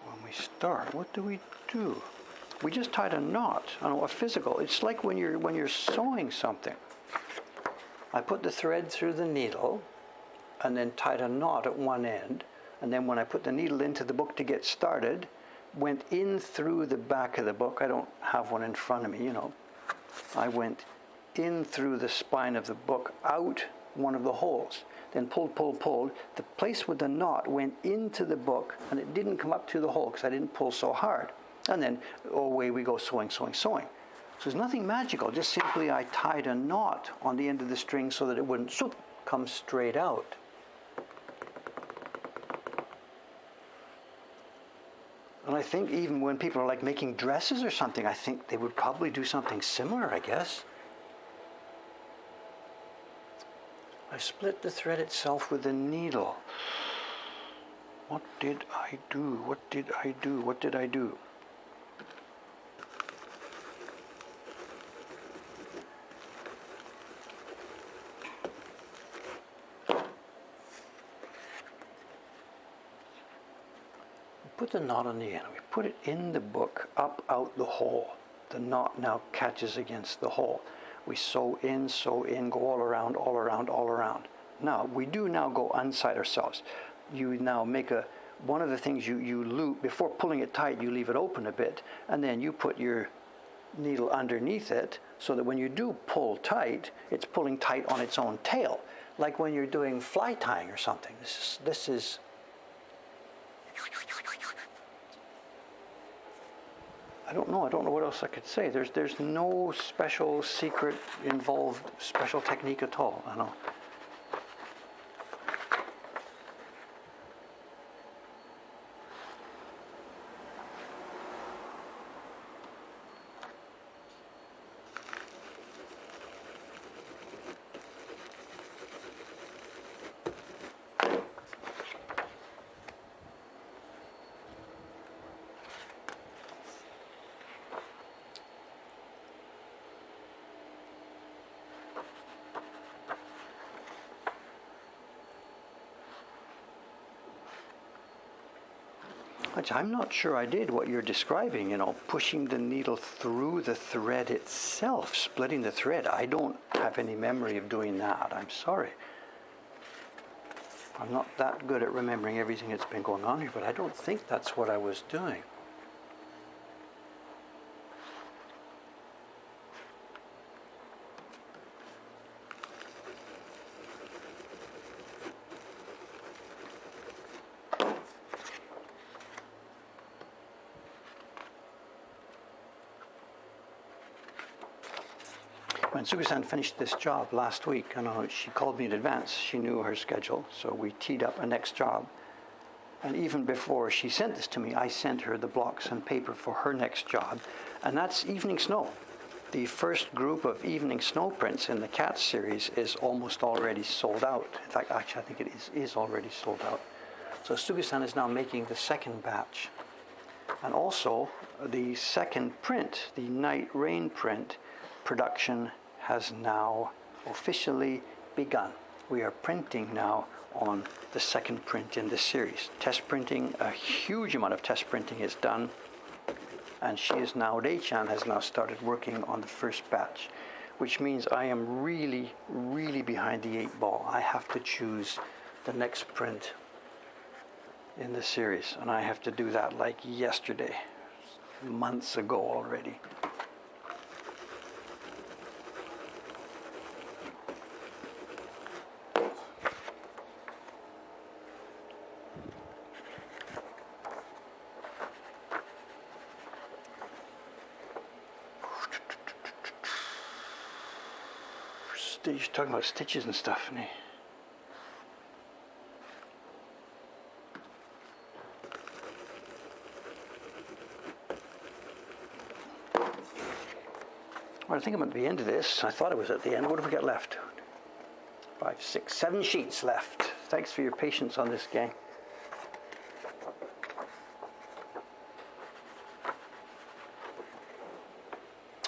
When we start. start? What do we do? We just tied a knot. I don't know, a physical. It's like when you're sewing something. I put the thread through the needle and then tied a knot at one end. And then when I put the needle into the book to get started, went in through the back of the book. I don't have one in front of me, you know. I went in through the spine of the book, out one of the holes. Then pulled. The place with the knot went into the book and it didn't come up to the hole because I didn't pull so hard. And then away we go, sewing. So there's nothing magical, just simply I tied a knot on the end of the string so that it wouldn't come straight out. And I think even when people are like making dresses or something, I think they would probably do something similar, I guess. I split the thread itself with a needle. What did I do? What did I do? Put the knot on the end. We put it in the book, up, out the hole. The knot now catches against the hole. We sew in, go all around. Now, we do now go inside ourselves. You now make one of the things you loop, before pulling it tight, you leave it open a bit, and then you put your needle underneath it, so that when you do pull tight, it's pulling tight on its own tail. Like when you're doing fly tying or something. This is I don't know what else I could say. There's no special secret involved special technique at all. I know. Which I'm not sure I did what you're describing, you know, pushing the needle through the thread itself, splitting the thread. I don't have any memory of doing that. I'm sorry. I'm not that good at remembering everything that's been going on here, but I don't think that's what I was doing. When Suga-san finished this job last week, she called me in advance. She knew her schedule, so we teed up a next job. And even before she sent this to me, I sent her the blocks and paper for her next job, and that's Evening Snow. The first group of Evening Snow prints in the Cat series is almost already sold out. In fact, actually, I think it is already sold out. So Suga-san is now making the second batch. And also, the second print, the Night Rain print, production has now officially begun. We are printing now on the second print in the series. Test printing, a huge amount of test printing is done, and Rei-chan has now started working on the first batch, which means I am really, really behind the 8 ball. I have to choose the next print in the series, and I have to do that like yesterday, months ago already. He's talking about stitches and stuff, isn't he? Well, I think I'm at the end of this. I thought it was at the end. What have we got left? 5, 6, 7 sheets left. Thanks for your patience on this, gang.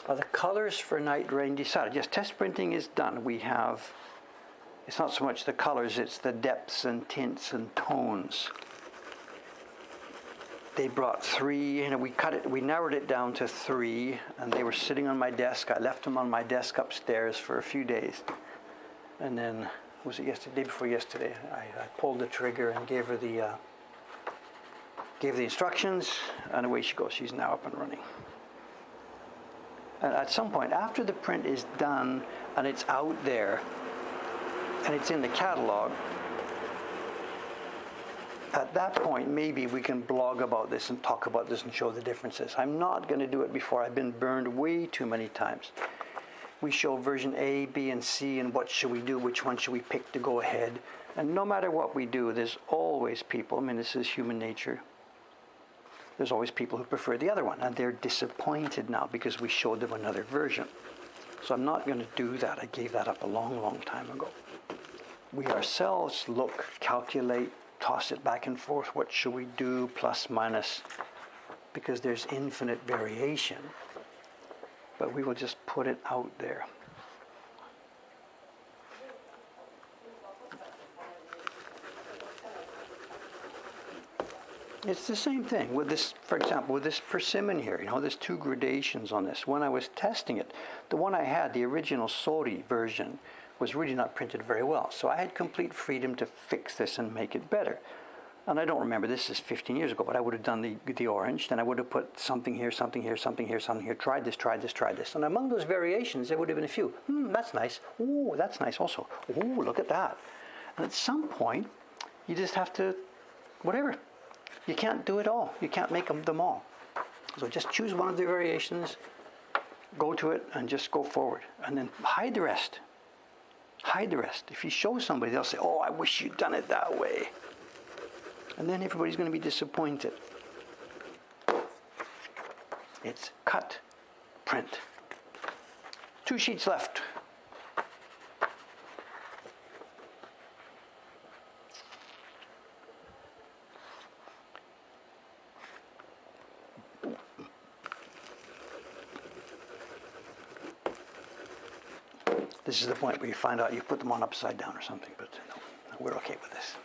The colors for Night Rain decided. Yes, test printing is done. We have, it's not so much the colors, it's the depths and tints and tones. they brought 3, and we narrowed it down to 3, and they were sitting on my desk. I left them on my desk upstairs for a few days. And then, was it yesterday, day before yesterday, I pulled the trigger and gave her the instructions, and away she goes. She's now up and running. And at some point, after the print is done and it's out there and it's in the catalog, at that point, maybe we can blog about this and talk about this and show the differences. I'm not going to do it before. I've been burned way too many times. We show version A, B, and C, and what should we do? Which one should we pick to go ahead? And no matter what we do, there's always people. I mean, this is human nature. There's always people who prefer the other one, and they're disappointed now because we showed them another version. So I'm not going to do that. I gave that up a long, long time ago. We ourselves look, calculate, toss it back and forth. What should we do? Plus, minus. Because there's infinite variation. But we will just put it out there. It's the same thing with this, for example, with this persimmon here. There's 2 gradations on this. When I was testing it, the one I had, the original Sori version, was really not printed very well. So I had complete freedom to fix this and make it better. And I don't remember, this is 15 years ago, but I would have done the orange, then I would have put something here, something here, something here, something here, tried this, tried this, tried this. And among those variations, there would have been a few. That's nice. Ooh, that's nice also. Ooh, look at that. And at some point, you just have to, whatever. You can't do it all. You can't make them all. So just choose one of the variations, go to it, and just go forward. And then hide the rest. Hide the rest. If you show somebody, they'll say, oh, I wish you'd done it that way. And then everybody's going to be disappointed. It's cut, print. 2 sheets left. This is the point where you find out you put them on upside down or something, but no, we're okay with this.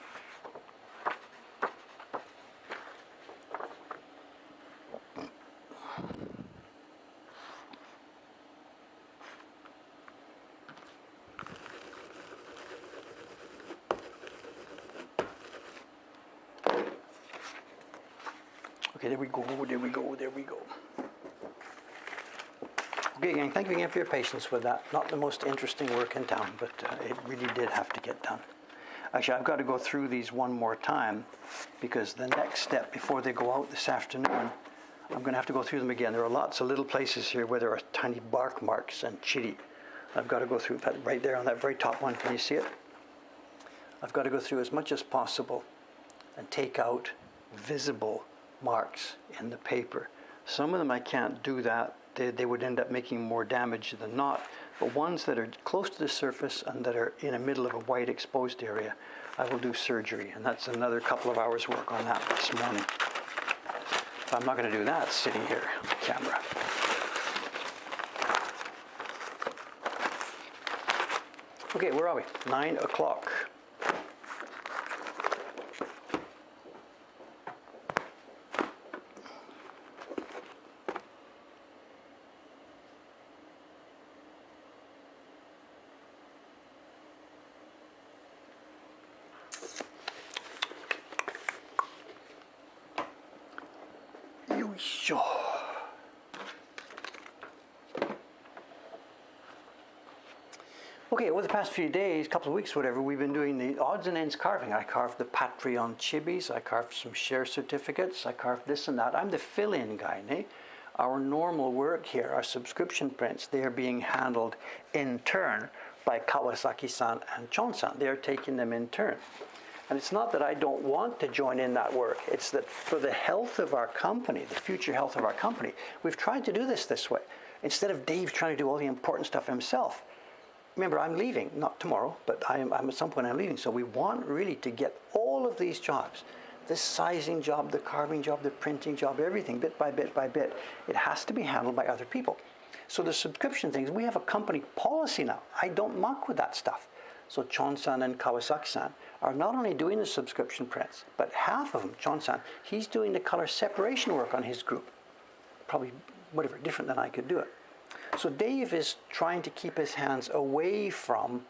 Okay, there we go, there we go, there we go. Okay, gang, thank you again for your patience with that. Not the most interesting work in town, but it really did have to get done. Actually, I've got to go through these one more time because the next step before they go out this afternoon, I'm going to have to go through them again. There are lots of little places here where there are tiny bark marks and chili. I've got to go through that right there on that very top one. Can you see it? I've got to go through as much as possible and take out visible marks in the paper. Some of them I can't do that. They would end up making more damage than not. But ones that are close to the surface and that are in the middle of a white exposed area, I will do surgery. And that's another couple of hours work on that this morning. But I'm not going to do that sitting here on the camera. Okay, where are we? 9 o'clock. Sure. Okay, over the past few days, couple of weeks, whatever, we've been doing the odds and ends carving. I carved the Patreon chibis, I carved some share certificates, I carved this and that. I'm the fill-in guy, eh? Our normal work here, our subscription prints, they are being handled in turn by Kawasaki-san and Chon-san. They're taking them in turn. And it's not that I don't want to join in that work. It's that for the health of our company, the future health of our company, we've tried to do this way. Instead of Dave trying to do all the important stuff himself. Remember, I'm leaving, not tomorrow, but I'm at some point I'm leaving. So we want really to get all of these jobs, this sizing job, the carving job, the printing job, everything, bit by bit by bit. It has to be handled by other people. So the subscription things, we have a company policy now. I don't muck with that stuff. So Chon-san and Kawasaki-san are not only doing the subscription prints, but half of them, Chon-san, he's doing the color separation work on his group. Probably, whatever, different than I could do it. So Dave is trying to keep his hands away from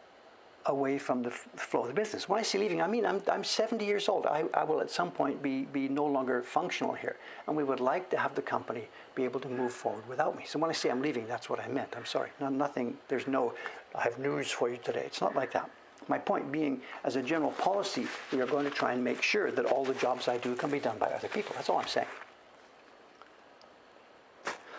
the flow of the business. When I say leaving, I mean I'm 70 years old. I will at some point be no longer functional here, and we would like to have the company be able to move forward without me. So when I say I'm leaving, that's what I meant. I'm sorry. Nothing. There's no. I have news for you today. It's not like that. My point being, as a general policy, we are going to try and make sure that all the jobs I do can be done by other people. That's all I'm saying.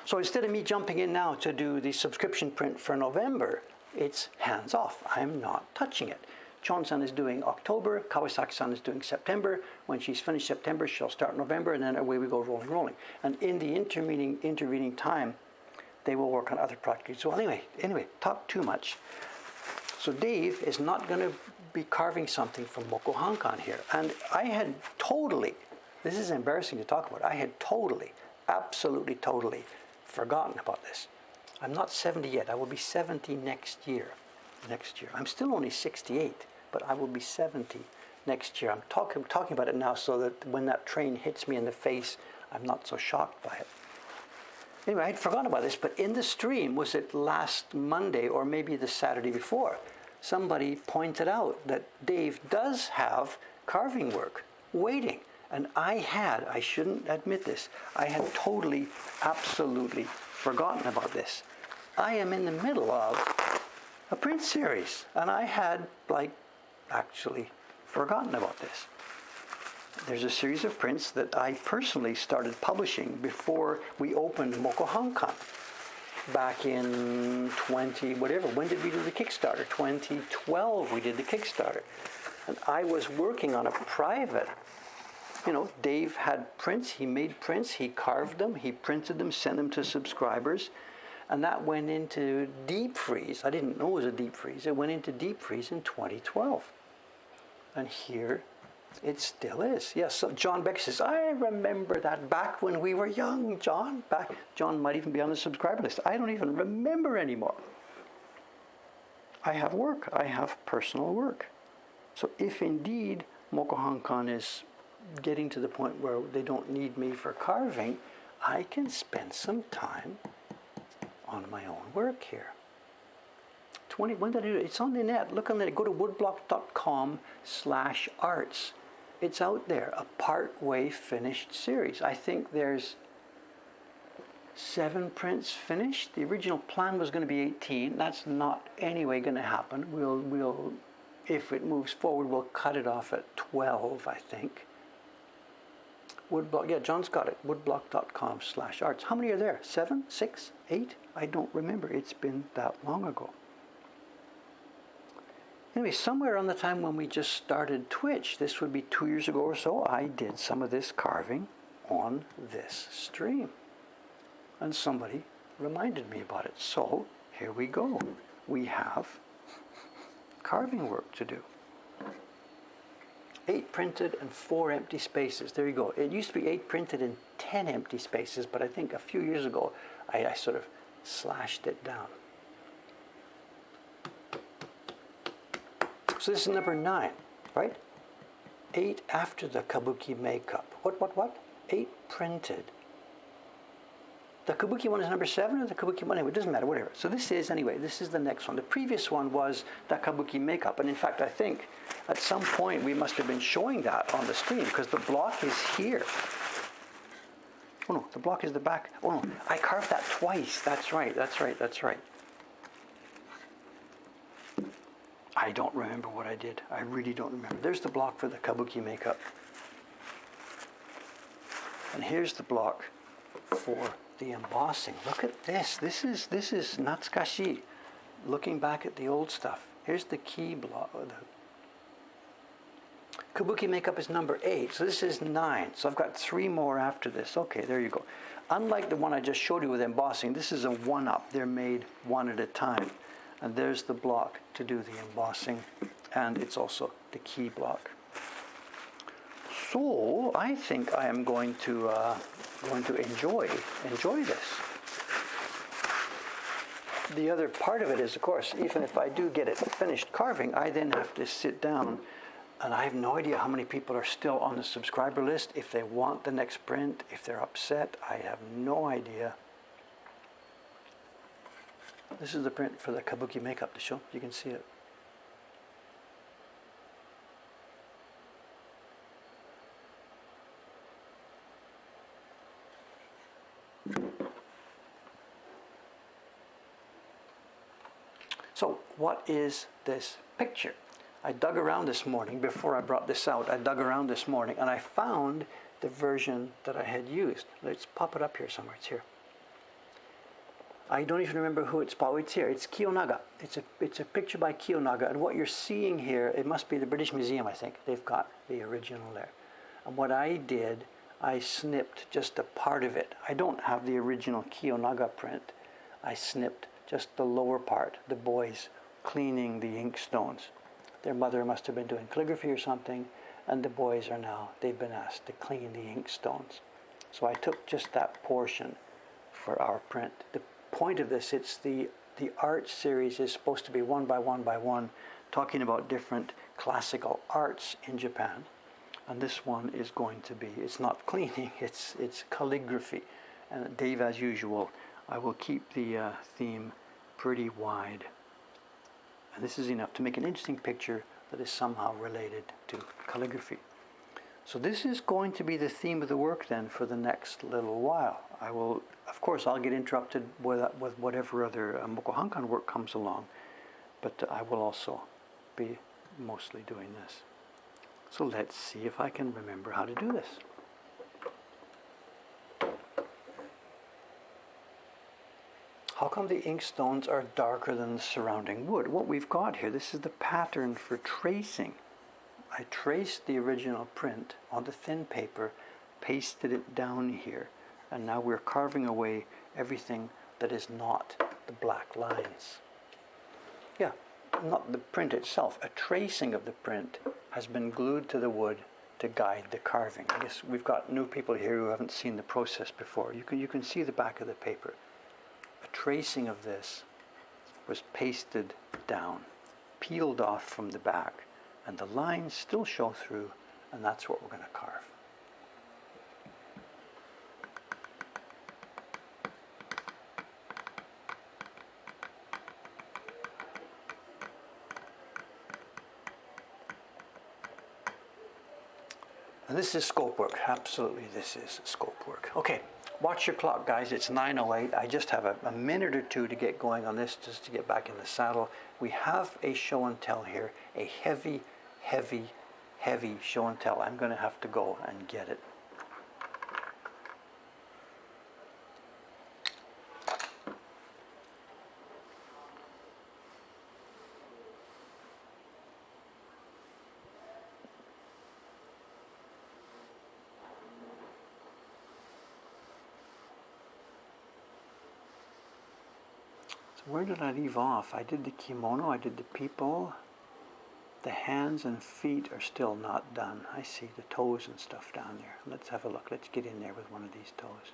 So instead of me jumping in now to do the subscription print for November, it's hands off. I'm not touching it. Chon-san is doing October, Kawasaki-san is doing September. When she's finished September, she'll start November, and then away we go, rolling. And in the intervening time, they will work on other projects. So anyway, talk too much. So Dave is not going to be carving something from Moko Hankan here. And I had totally, this is embarrassing to talk about, I had absolutely totally forgotten about this. I'm not 70 yet. I will be 70 next year. I'm still only 68, but I will be 70 next year. I'm talking about it now so that when that train hits me in the face, I'm not so shocked by it. Anyway, I'd forgotten about this, but in the stream, was it last Monday or maybe the Saturday before, somebody pointed out that Dave does have carving work waiting. And I shouldn't admit this, I had totally, absolutely forgotten about this. I am in the middle of a print series, and I had, actually forgotten about this. There's a series of prints that I personally started publishing before we opened Moko Hankan back in when did we do the Kickstarter? 2012 we did the Kickstarter. And I was working on a private, Dave had prints, he made prints, he carved them, he printed them, sent them to subscribers, and that went into deep freeze. I didn't know it was a deep freeze. It went into deep freeze in 2012. And here it still is. Yes, so John Beck says, I remember that back when we were young, John. John might even be on the subscriber list. I don't even remember anymore. I have work. I have personal work. So if indeed Moko Hankan is getting to the point where they don't need me for carving, I can spend some time on my own work here. When did I do it? It's on the net. Look on the net. Go to woodblock.com/arts. It's out there, a part-way finished series. I think there's 7 prints finished. The original plan was going to be 18. That's not anyway going to happen. We'll, if it moves forward, we'll cut it off at 12, I think. Woodblock, yeah, John's got it. Woodblock.com/arts. How many are there? 7, 6, 8? I don't remember. It's been that long ago. Anyway, somewhere around the time when we just started Twitch, this would be 2 years ago or so, I did some of this carving on this stream. And somebody reminded me about it. So, here we go. We have carving work to do. 8 printed and 4 empty spaces. There you go. It used to be 8 printed and 10 empty spaces, but I think a few years ago I sort of slashed it down. So this is number 9, right? 8 after the kabuki makeup. What? 8 printed. The kabuki one is number 7 or the kabuki one? Anyway, it doesn't matter, whatever. So this is the next one. The previous one was the kabuki makeup. And in fact, I think at some point we must have been showing that on the stream because the block is here. Oh no, the block is the back. Oh no, I carved that twice. That's right. I don't remember what I did. I really don't remember. There's the block for the kabuki makeup. And here's the block for the embossing. Look at this. This is natsukashi. Looking back at the old stuff. Here's the key block. The kabuki makeup is number 8. So this is 9. So I've got 3 more after this. Okay, there you go. Unlike the one I just showed you with embossing, this is a 1-up. They're made one at a time. And there's the block to do the embossing, and it's also the key block. So I think I am going to enjoy this. the other part of it is, of course, even if I do get it finished carving, I then have to sit down, and I have no idea how many people are still on the subscriber list, if they want the next print, if they're upset. I have no idea. This is the print for the Kabuki makeup to show. You can see it. So what is this picture? I dug around this morning, before I brought this out, I dug around this morning and I found the version that I had used. Let's pop it up here somewhere. It's here. I don't even remember who it's by. It's here. It's Kiyonaga. It's a picture by Kiyonaga, and what you're seeing here, it must be the British Museum, I think. They've got the original there. And what I did, I snipped just a part of it. I don't have the original Kiyonaga print. I snipped just the lower part, the boys cleaning the ink stones. Their mother must have been doing calligraphy or something, and the boys are now, they've been asked to clean the ink stones. So I took just that portion for our print. The point of this, it's the art series is supposed to be one by one by one, talking about different classical arts in Japan. And this one is going to be, it's not cleaning, it's calligraphy. And Dave, as usual, I will keep the theme pretty wide. And this is enough to make an interesting picture that is somehow related to calligraphy. So this is going to be the theme of the work then for the next little while. I will, of course, I'll get interrupted with whatever other Mokohankan work comes along, but I will also be mostly doing this. So let's see if I can remember how to do this. How come the ink stones are darker than the surrounding wood? What we've got here, this is the pattern for tracing. I traced the original print on the thin paper, pasted it down here, and now we're carving away everything that is not the black lines. Yeah, not the print itself. A tracing of the print has been glued to the wood to guide the carving. I guess we've got new people here who haven't seen the process before. You can see the back of the paper. A tracing of this was pasted down, peeled off from the back, and the lines still show through, and that's what we're going to carve. And this is scope work. Absolutely, this is scope work. Okay, watch your clock, guys. It's 9:08. I just have a minute or two to get going on this, just to get back in the saddle. We have a show and tell here, a heavy, heavy, heavy show and tell. I'm going to have to go and get it. Where did I leave off? I did the kimono, I did the people. The hands and feet are still not done. I see the toes and stuff down there. Let's have a look. Let's get in there with one of these toes.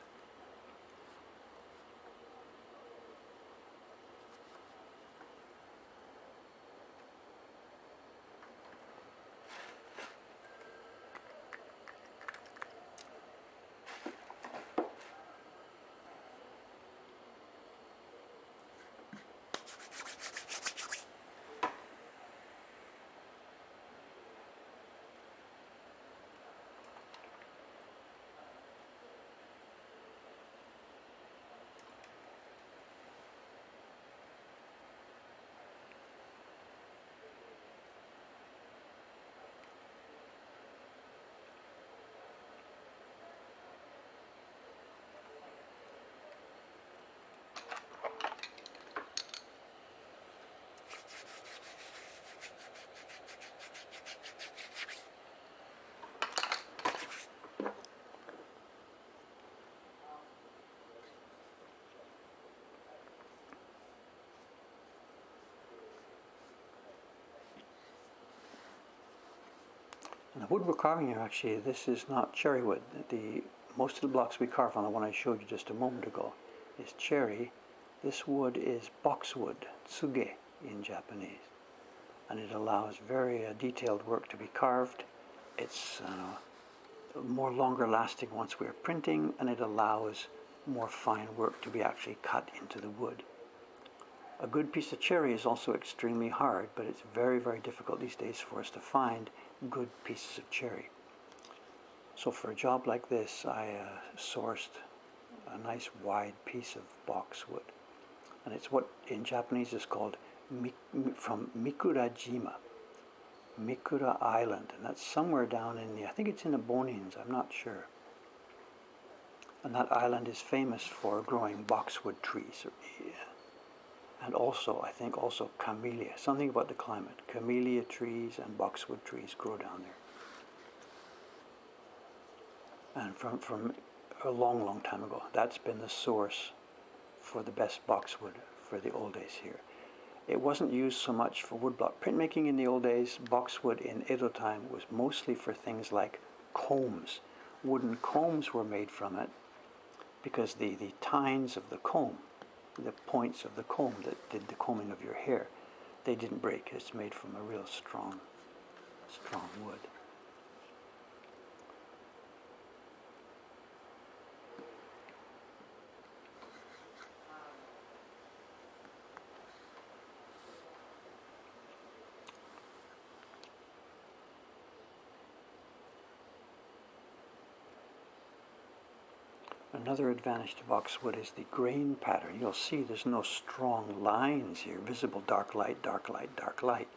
And the wood we're carving here, actually, this is not cherry wood. Most of the blocks we carve on, the one I showed you just a moment ago, is cherry, This wood is boxwood, tsuge in Japanese, and it allows very detailed work to be carved. It's more longer lasting once we're printing, and it allows more fine work to be actually cut into the wood. A good piece of cherry is also extremely hard, but it's very, very difficult these days for us to find good pieces of cherry. So for a job like this, I sourced a nice wide piece of boxwood. And it's what in Japanese is called from Mikurajima, Mikura Island. And that's somewhere down in I think it's in the Bonins, I'm not sure. And that island is famous for growing boxwood trees. And also, I think also camellia, something about the climate. Camellia trees and boxwood trees grow down there. And from a long, long time ago, that's been the source for the best boxwood for the old days here. It wasn't used so much for woodblock printmaking in the old days. Boxwood in Edo time was mostly for things like combs. Wooden combs were made from it because the tines of the comb, the points of the comb that did the combing of your hair, they didn't break. It's made from a real strong wood. Another advantage to boxwood is the grain pattern. You'll see there's no strong lines here, visible dark light, dark light, dark light.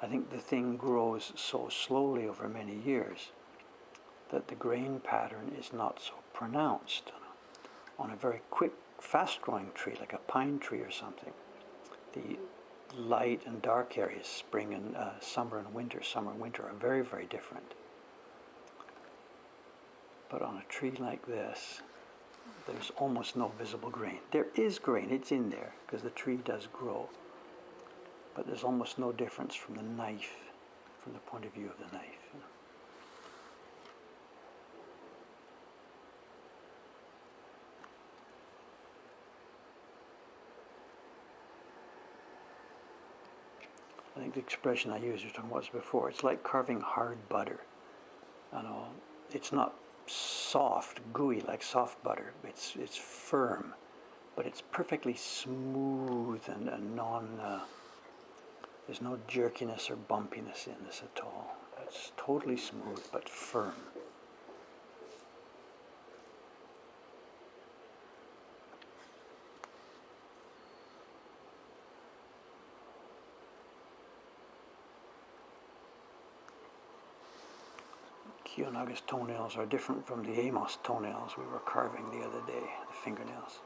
I think the thing grows so slowly over many years that the grain pattern is not so pronounced. On a very quick, fast-growing tree, like a pine tree or something, the light and dark areas, spring and summer and winter are very, very different. But on a tree like this, there's almost no visible grain. There is grain, it's in there, because the tree does grow. But there's almost no difference from the knife, from the point of view of the knife. I think the expression I used, you're talking about this before, it's like carving hard butter. It's not soft, gooey like soft butter. It's firm, but it's perfectly smooth and there's no jerkiness or bumpiness in this at all. It's totally smooth but firm. Kiyonaga's toenails are different from the Amos toenails we were carving the other day, the fingernails.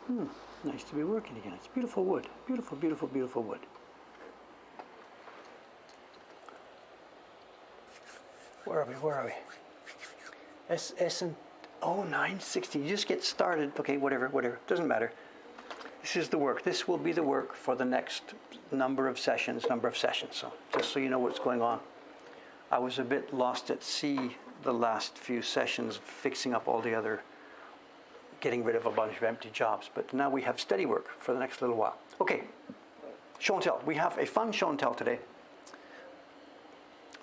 Nice to be working again. It's beautiful wood. Beautiful, beautiful, beautiful wood. Where are we? Where are we? S and 0960. You just get started. Okay, whatever. Doesn't matter. This is the work. This will be the work for the next number of sessions. So just so you know what's going on. I was a bit lost at sea the last few sessions, fixing up all the other, getting rid of a bunch of empty jobs. But now we have steady work for the next little while. Okay, show and tell. We have a fun show and tell today.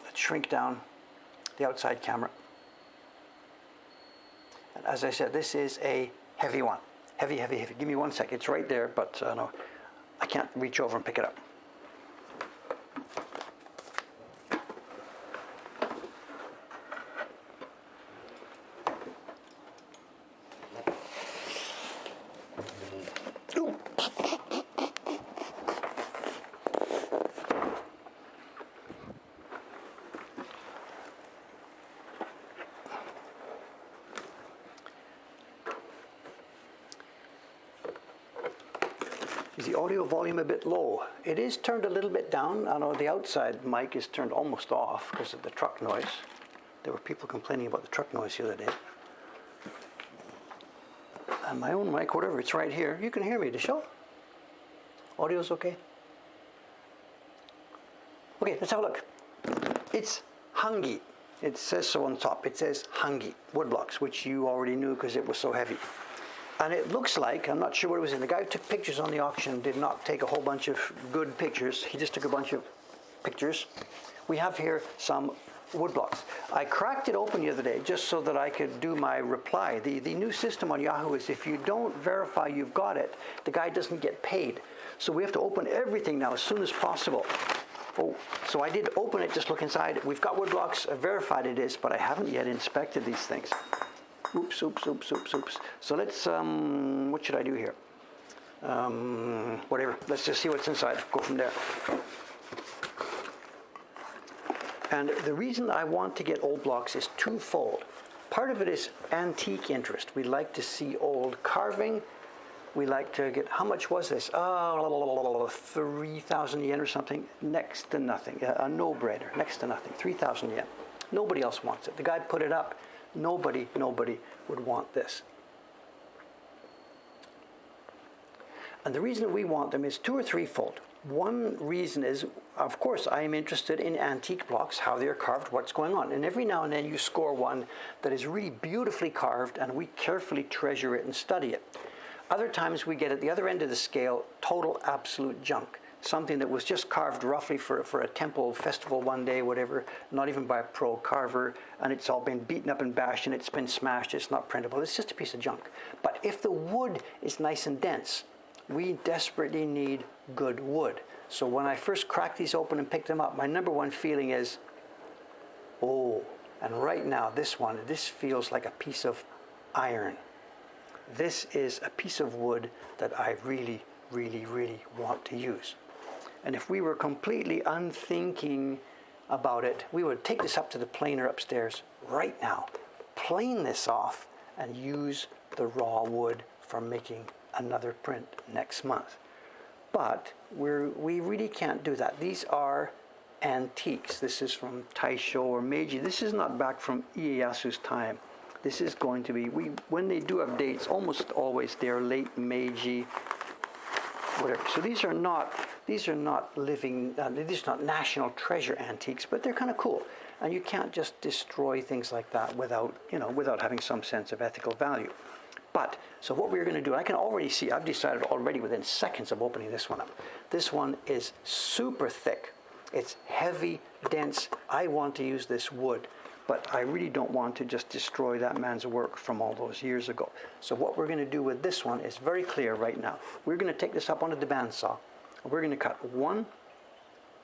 Let's shrink down the outside camera. And as I said, this is a heavy one. Heavy. Give me 1 second. It's right there, but no, I can't reach over and pick it up. Is the audio volume a bit low? It is turned a little bit down. I know the outside mic is turned almost off because of the truck noise. There were people complaining about the truck noise the other day. And my own mic, whatever, it's right here. You can hear me, the show. Audio's okay? Okay, let's have a look. It's Hangi. It says so on top. It says Hangi woodblocks, which you already knew because it was so heavy. And it looks like, I'm not sure what it was in. The guy who took pictures on the auction did not take a whole bunch of good pictures. He just took a bunch of pictures. We have here some wood blocks. I cracked it open the other day just so that I could do my reply. The new system on Yahoo is if you don't verify you've got it, the guy doesn't get paid. So we have to open everything now as soon as possible. Oh, so I did open it, just look inside. We've got wood blocks, verified it is, but I haven't yet inspected these things. Oops. So let's, what should I do here? Whatever, let's just see what's inside, go from there. And the reason I want to get old blocks is twofold. Part of it is antique interest. We like to see old carving. We like to get, how much was this? 3,000 yen or something, next to nothing, a no-brainer, next to nothing, 3,000 yen. Nobody else wants it. The guy put it up. Nobody would want this. And the reason we want them is two or threefold. One reason is, of course, I am interested in antique blocks, how they're carved, what's going on. And every now and then you score one that is really beautifully carved and we carefully treasure it and study it. Other times we get at the other end of the scale, total absolute junk. Something that was just carved roughly for a temple festival one day, whatever, not even by a pro carver, and it's all been beaten up and bashed and it's been smashed, it's not printable, it's just a piece of junk. But if the wood is nice and dense, we desperately need good wood. So when I first cracked these open and picked them up, my number one feeling is, oh, and right now this feels like a piece of iron. This is a piece of wood that I really want to use. And if we were completely unthinking about it, we would take this up to the planer upstairs right now, plane this off, and use the raw wood for making another print next month. But we really can't do that. These are antiques. This is from Taisho or Meiji. This is not back from Ieyasu's time. This is going to be, when they do have dates, almost always they are late Meiji, whatever. So these are not living, these are not national treasure antiques, but they're kind of cool. And you can't just destroy things like that without having some sense of ethical value. But, so what we're going to do, I can already see, I've decided already within seconds of opening this one up. This one is super thick. It's heavy, dense. I want to use this wood, but I really don't want to just destroy that man's work from all those years ago. So what we're going to do with this one is very clear right now. We're going to take this up onto the bandsaw. We're going to cut 1,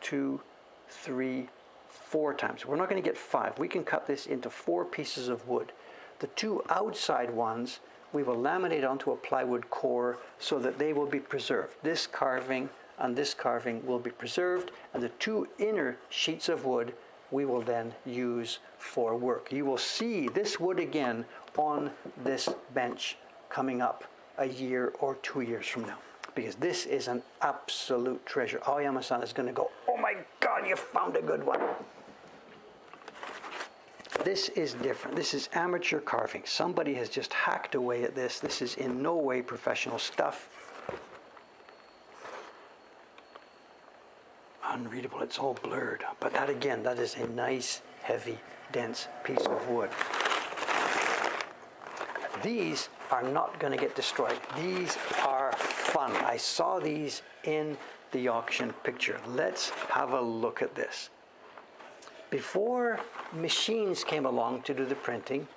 2, 3, 4 times. We're not going to get 5. We can cut this into 4 pieces of wood. The 2 outside ones we will laminate onto a plywood core so that they will be preserved. This carving and this carving will be preserved, and the 2 inner sheets of wood we will then use for work. You will see this wood again on this bench coming up a year or 2 years from now. Because this is an absolute treasure. Aoyama-san is going to go, oh my God, you found a good one. This is different. This is amateur carving. Somebody has just hacked away at this. This is in no way professional stuff. Unreadable, it's all blurred. But that again, that is a nice, heavy, dense piece of wood. These are not going to get destroyed. These are fun. I saw these in the auction picture. Let's have a look at this. Before machines came along to do the printing,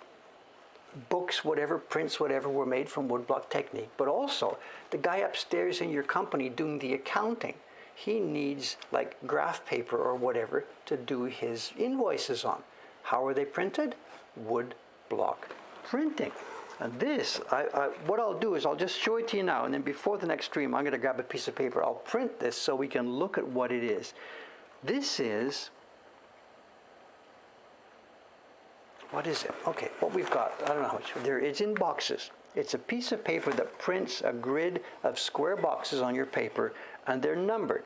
books, whatever, prints, whatever, were made from woodblock technique. But also, the guy upstairs in your company doing the accounting, he needs like graph paper or whatever to do his invoices on. How are they printed? Wood block printing. And this, what I'll do is I'll just show it to you now, and then before the next stream, I'm going to grab a piece of paper. I'll print this so we can look at what it is. This is, what is it? Okay, what we've got, I don't know how much. It's in boxes. It's a piece of paper that prints a grid of square boxes on your paper, and they're numbered.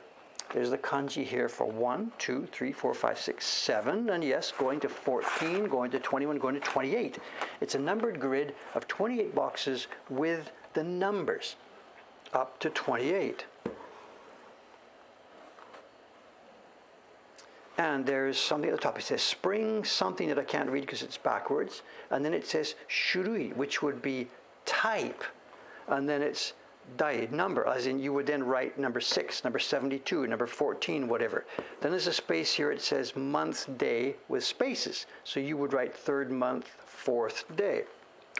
There's the kanji here for 1, 2, 3, 4, 5, 6, 7, and yes, going to 14, going to 21, going to 28. It's a numbered grid of 28 boxes with the numbers up to 28. And there's something at the top. It says spring something that I can't read because it's backwards. And then it says shurui, which would be type. And then it's dai, number, as in you would then write number 6, number 72, number 14, whatever. Then there's a space here. It says month, day with spaces. So you would write third month, fourth day.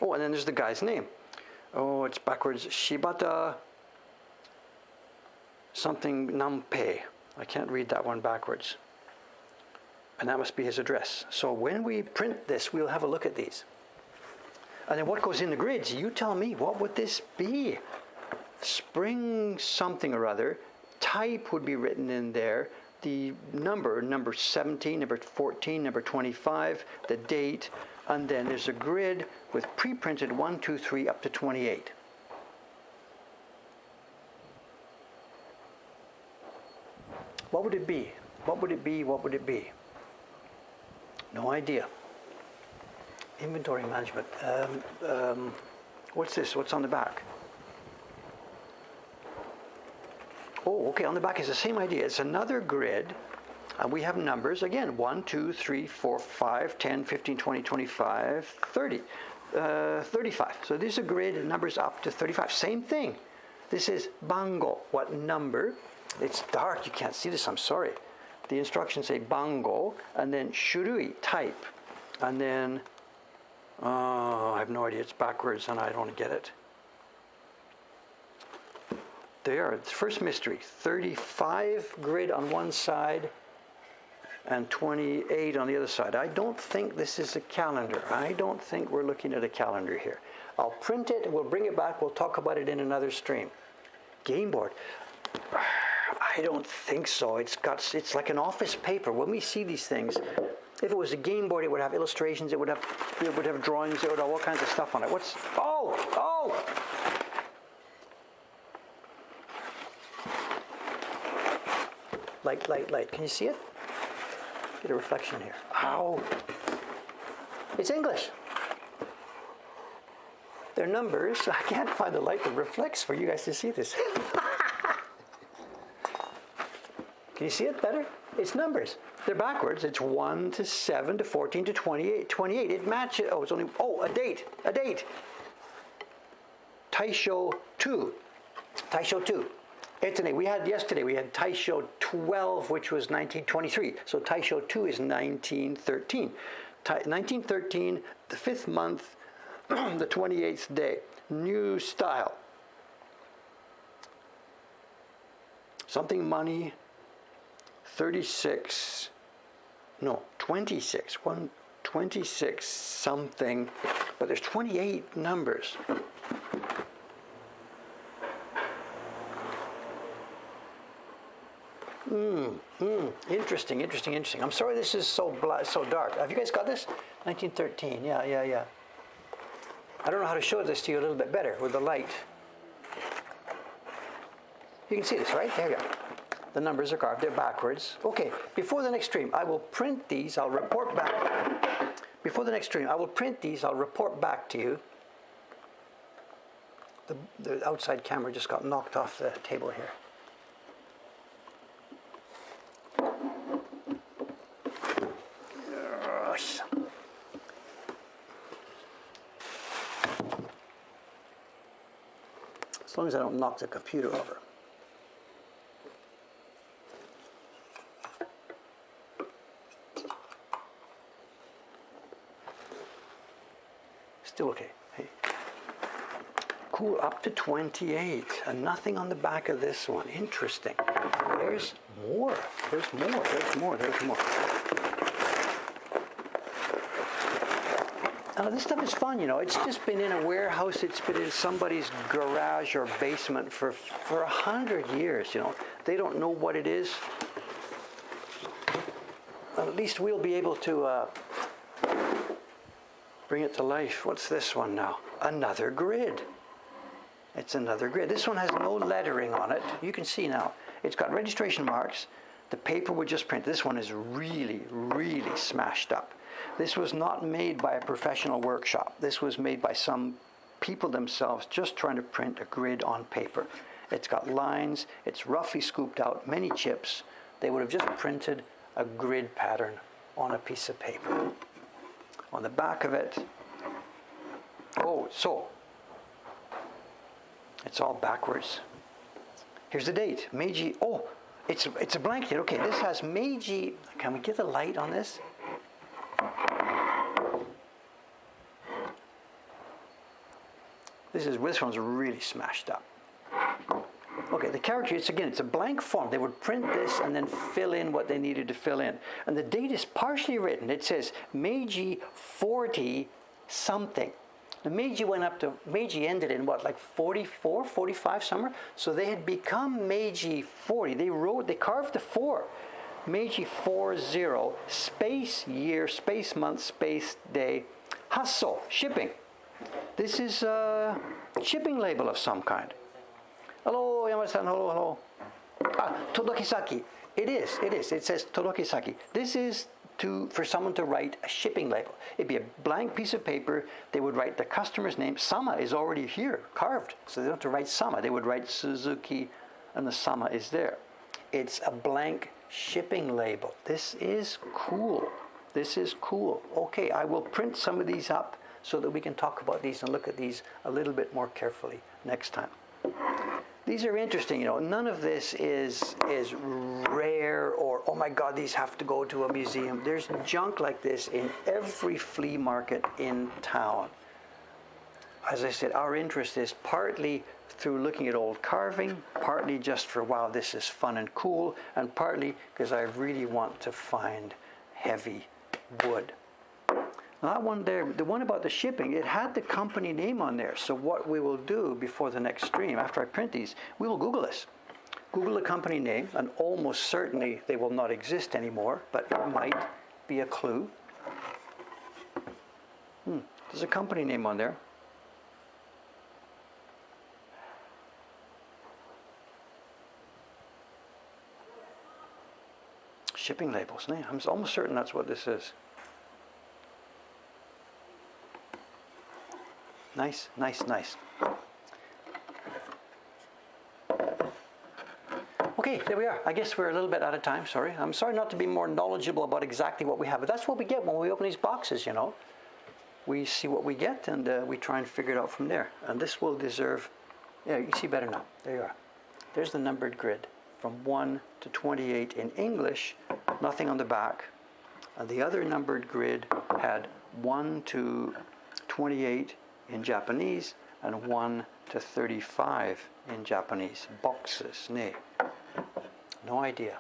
Oh, and then there's the guy's name. Oh, it's backwards. Shibata something Nampe. I can't read that one backwards. And that must be his address. So when we print this, we'll have a look at these. And then what goes in the grids? You tell me, what would this be? Spring something or other. Type would be written in there. The number 17, number 14, number 25, the date, and then there's a grid with pre-printed 1, 2, 3 up to 28. What would it be? What would it be? What would it be? No idea. Inventory management. What's this? What's on the back? Oh, okay, on the back is the same idea. It's another grid, and we have numbers, again, 1, 2, 3, 4, 5, 10, 15, 20, 25, 30, 35. So this is a grid, numbers up to 35. Same thing. This is bango. What number? It's dark, you can't see this, I'm sorry. The instructions say bango, and then shurui, type, and then, oh, I have no idea, it's backwards and I don't get it. There, it's first mystery, 35 grid on one side and 28 on the other side. I don't think this is a calendar. I don't think we're looking at a calendar here. I'll print it, we'll bring it back, we'll talk about it in another stream. Game board. I don't think so. It's like an office paper. When we see these things, if it was a game board, it would have illustrations, it would have drawings, it would have all kinds of stuff on it. Oh! Light. Can you see it? Get a reflection here. Ow! It's English. They're numbers. I can't find the light that reflects for you guys to see this. Can you see it better? It's numbers. They're backwards. It's 1 to 7 to 14 to 28. 28. It matches. Oh, it's only. Oh, a date. Taisho 2. Yesterday we had Taisho 12, which was 1923. So Taisho 2 is 1913. 1913, the 5th month, the 28th day. New style. Something money. 26 something, but there's 28 numbers. Interesting. I'm sorry this is so dark. Have you guys got this? 1913, yeah. I don't know how to show this to you a little bit better with the light. You can see this, right? There you go. The numbers are carved, they're backwards. Okay, before the next stream, I will print these, I'll report back. Before the next stream, I will print these, I'll report back to you. The outside camera just got knocked off the table here. Yes. As long as I don't knock the computer over. Still okay. Hey. Cool, up to 28, and nothing on the back of this one. Interesting. There's more. There's more. There's more. There's more. Now, this stuff is fun, you know. It's just been in a warehouse. It's been in somebody's garage or basement for 100 years, you know. They don't know what it is. Well, at least we'll be able to bring it to life. What's this one now? Another grid. It's another grid. This one has no lettering on it. You can see now. It's got registration marks. The paper would just print. This one is really, really smashed up. This was not made by a professional workshop. This was made by some people themselves just trying to print a grid on paper. It's got lines. It's roughly scooped out, many chips. They would have just printed a grid pattern on a piece of paper. On the back of it, so it's all backwards. Here's the date, Meiji. Oh, it's a blank date. Okay, this has Meiji. Can we get the light on this? This one's really smashed up. Okay, the character, it's a blank form. They would print this and then fill in what they needed to fill in. And the date is partially written. It says Meiji 40 something. The Meiji ended in what, like 44, 45 somewhere? So they had become Meiji 40. They carved the 4. Meiji 40, space year, space month, space day, hasso, shipping. This is a shipping label of some kind. Hello, Yamada-san, hello. Todokisaki. It is. It says Todokisaki. This is for someone to write a shipping label. It'd be a blank piece of paper. They would write the customer's name. Sama is already here, carved. So they don't have to write Sama. They would write Suzuki, and the Sama is there. It's a blank shipping label. This is cool. Okay, I will print some of these up so that we can talk about these and look at these a little bit more carefully next time. These are interesting, you know. None of this is rare or, oh my God, these have to go to a museum. There's junk like this in every flea market in town. As I said, our interest is partly through looking at old carving, partly just for, wow, this is fun and cool, and partly because I really want to find heavy wood. Now that one there, the one about the shipping, it had the company name on there. So what we will do before the next stream, after I print these, we will Google this. Google the company name, and almost certainly they will not exist anymore, but it might be a clue. There's a company name on there. Shipping labels, I'm almost certain that's what this is. Nice. Okay, there we are. I guess we're a little bit out of time, sorry. I'm sorry not to be more knowledgeable about exactly what we have, but that's what we get when we open these boxes, you know. We see what we get and we try and figure it out from there. And this will deserve, yeah, you can see better now. There you are. There's the numbered grid from 1 to 28 in English, nothing on the back. And the other numbered grid had 1 to 28 in Japanese and 1 to 35 in Japanese. Boxes, ne. No idea.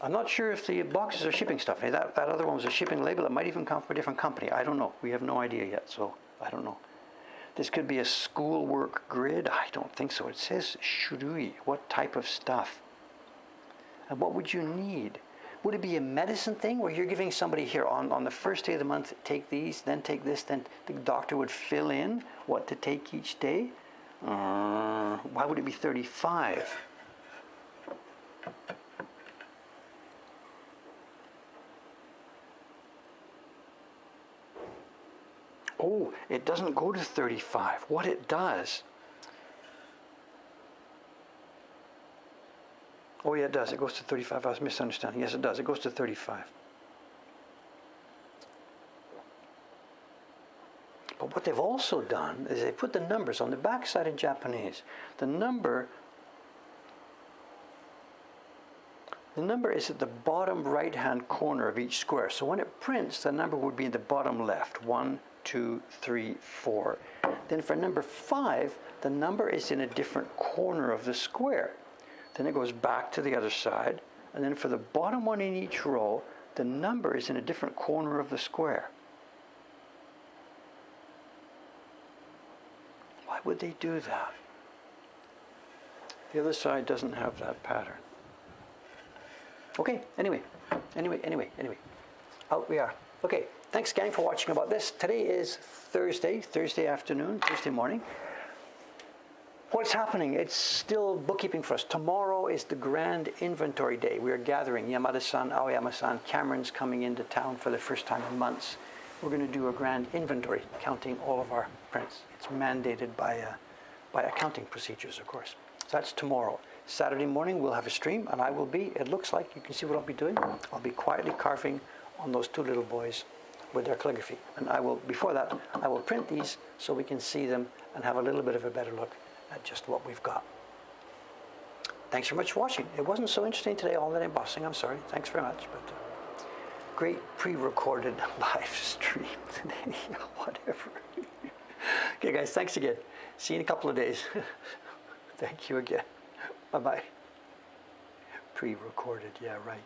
I'm not sure if the boxes are shipping stuff. That other one was a shipping label. It might even come from a different company. I don't know. We have no idea yet, so I don't know. This could be a schoolwork grid. I don't think so. It says shurui. What type of stuff? And what would you need? Would it be a medicine thing where you're giving somebody here on the first day of the month, take these, then take this, then the doctor would fill in what to take each day? Why would it be 35? Oh, it doesn't go to 35. What it does... Oh, yeah, it does. It goes to 35. I was misunderstanding. Yes, it does. It goes to 35. But what they've also done is they put the numbers on the backside in Japanese. The number is at the bottom right-hand corner of each square. So when it prints, the number would be in the bottom left. 1, 2, 3, 4. Then for number 5, the number is in a different corner of the square. Then it goes back to the other side. And then for the bottom one in each row, the number is in a different corner of the square. Why would they do that? The other side doesn't have that pattern. Okay, anyway. Out we are. Okay, thanks gang for watching about this. Today is Thursday afternoon, Thursday morning. What's happening? It's still bookkeeping for us. Tomorrow is the grand inventory day. We are gathering Yamada-san, Aoyama-san, Cameron's coming into town for the first time in months. We're going to do a grand inventory, counting all of our prints. It's mandated by accounting procedures, of course. So that's tomorrow. Saturday morning we'll have a stream, and I will be, it looks like, you can see what I'll be doing. I'll be quietly carving on those two little boys with their calligraphy. And I will, before that, I will print these so we can see them and have a little bit of a better look at just what we've got. Thanks very much for watching. It wasn't so interesting today, all that embossing, I'm sorry. Thanks very much. But great pre-recorded live stream today, whatever. Okay guys, thanks again. See you in a couple of days. Thank you again. Bye-bye. Pre-recorded, yeah, right.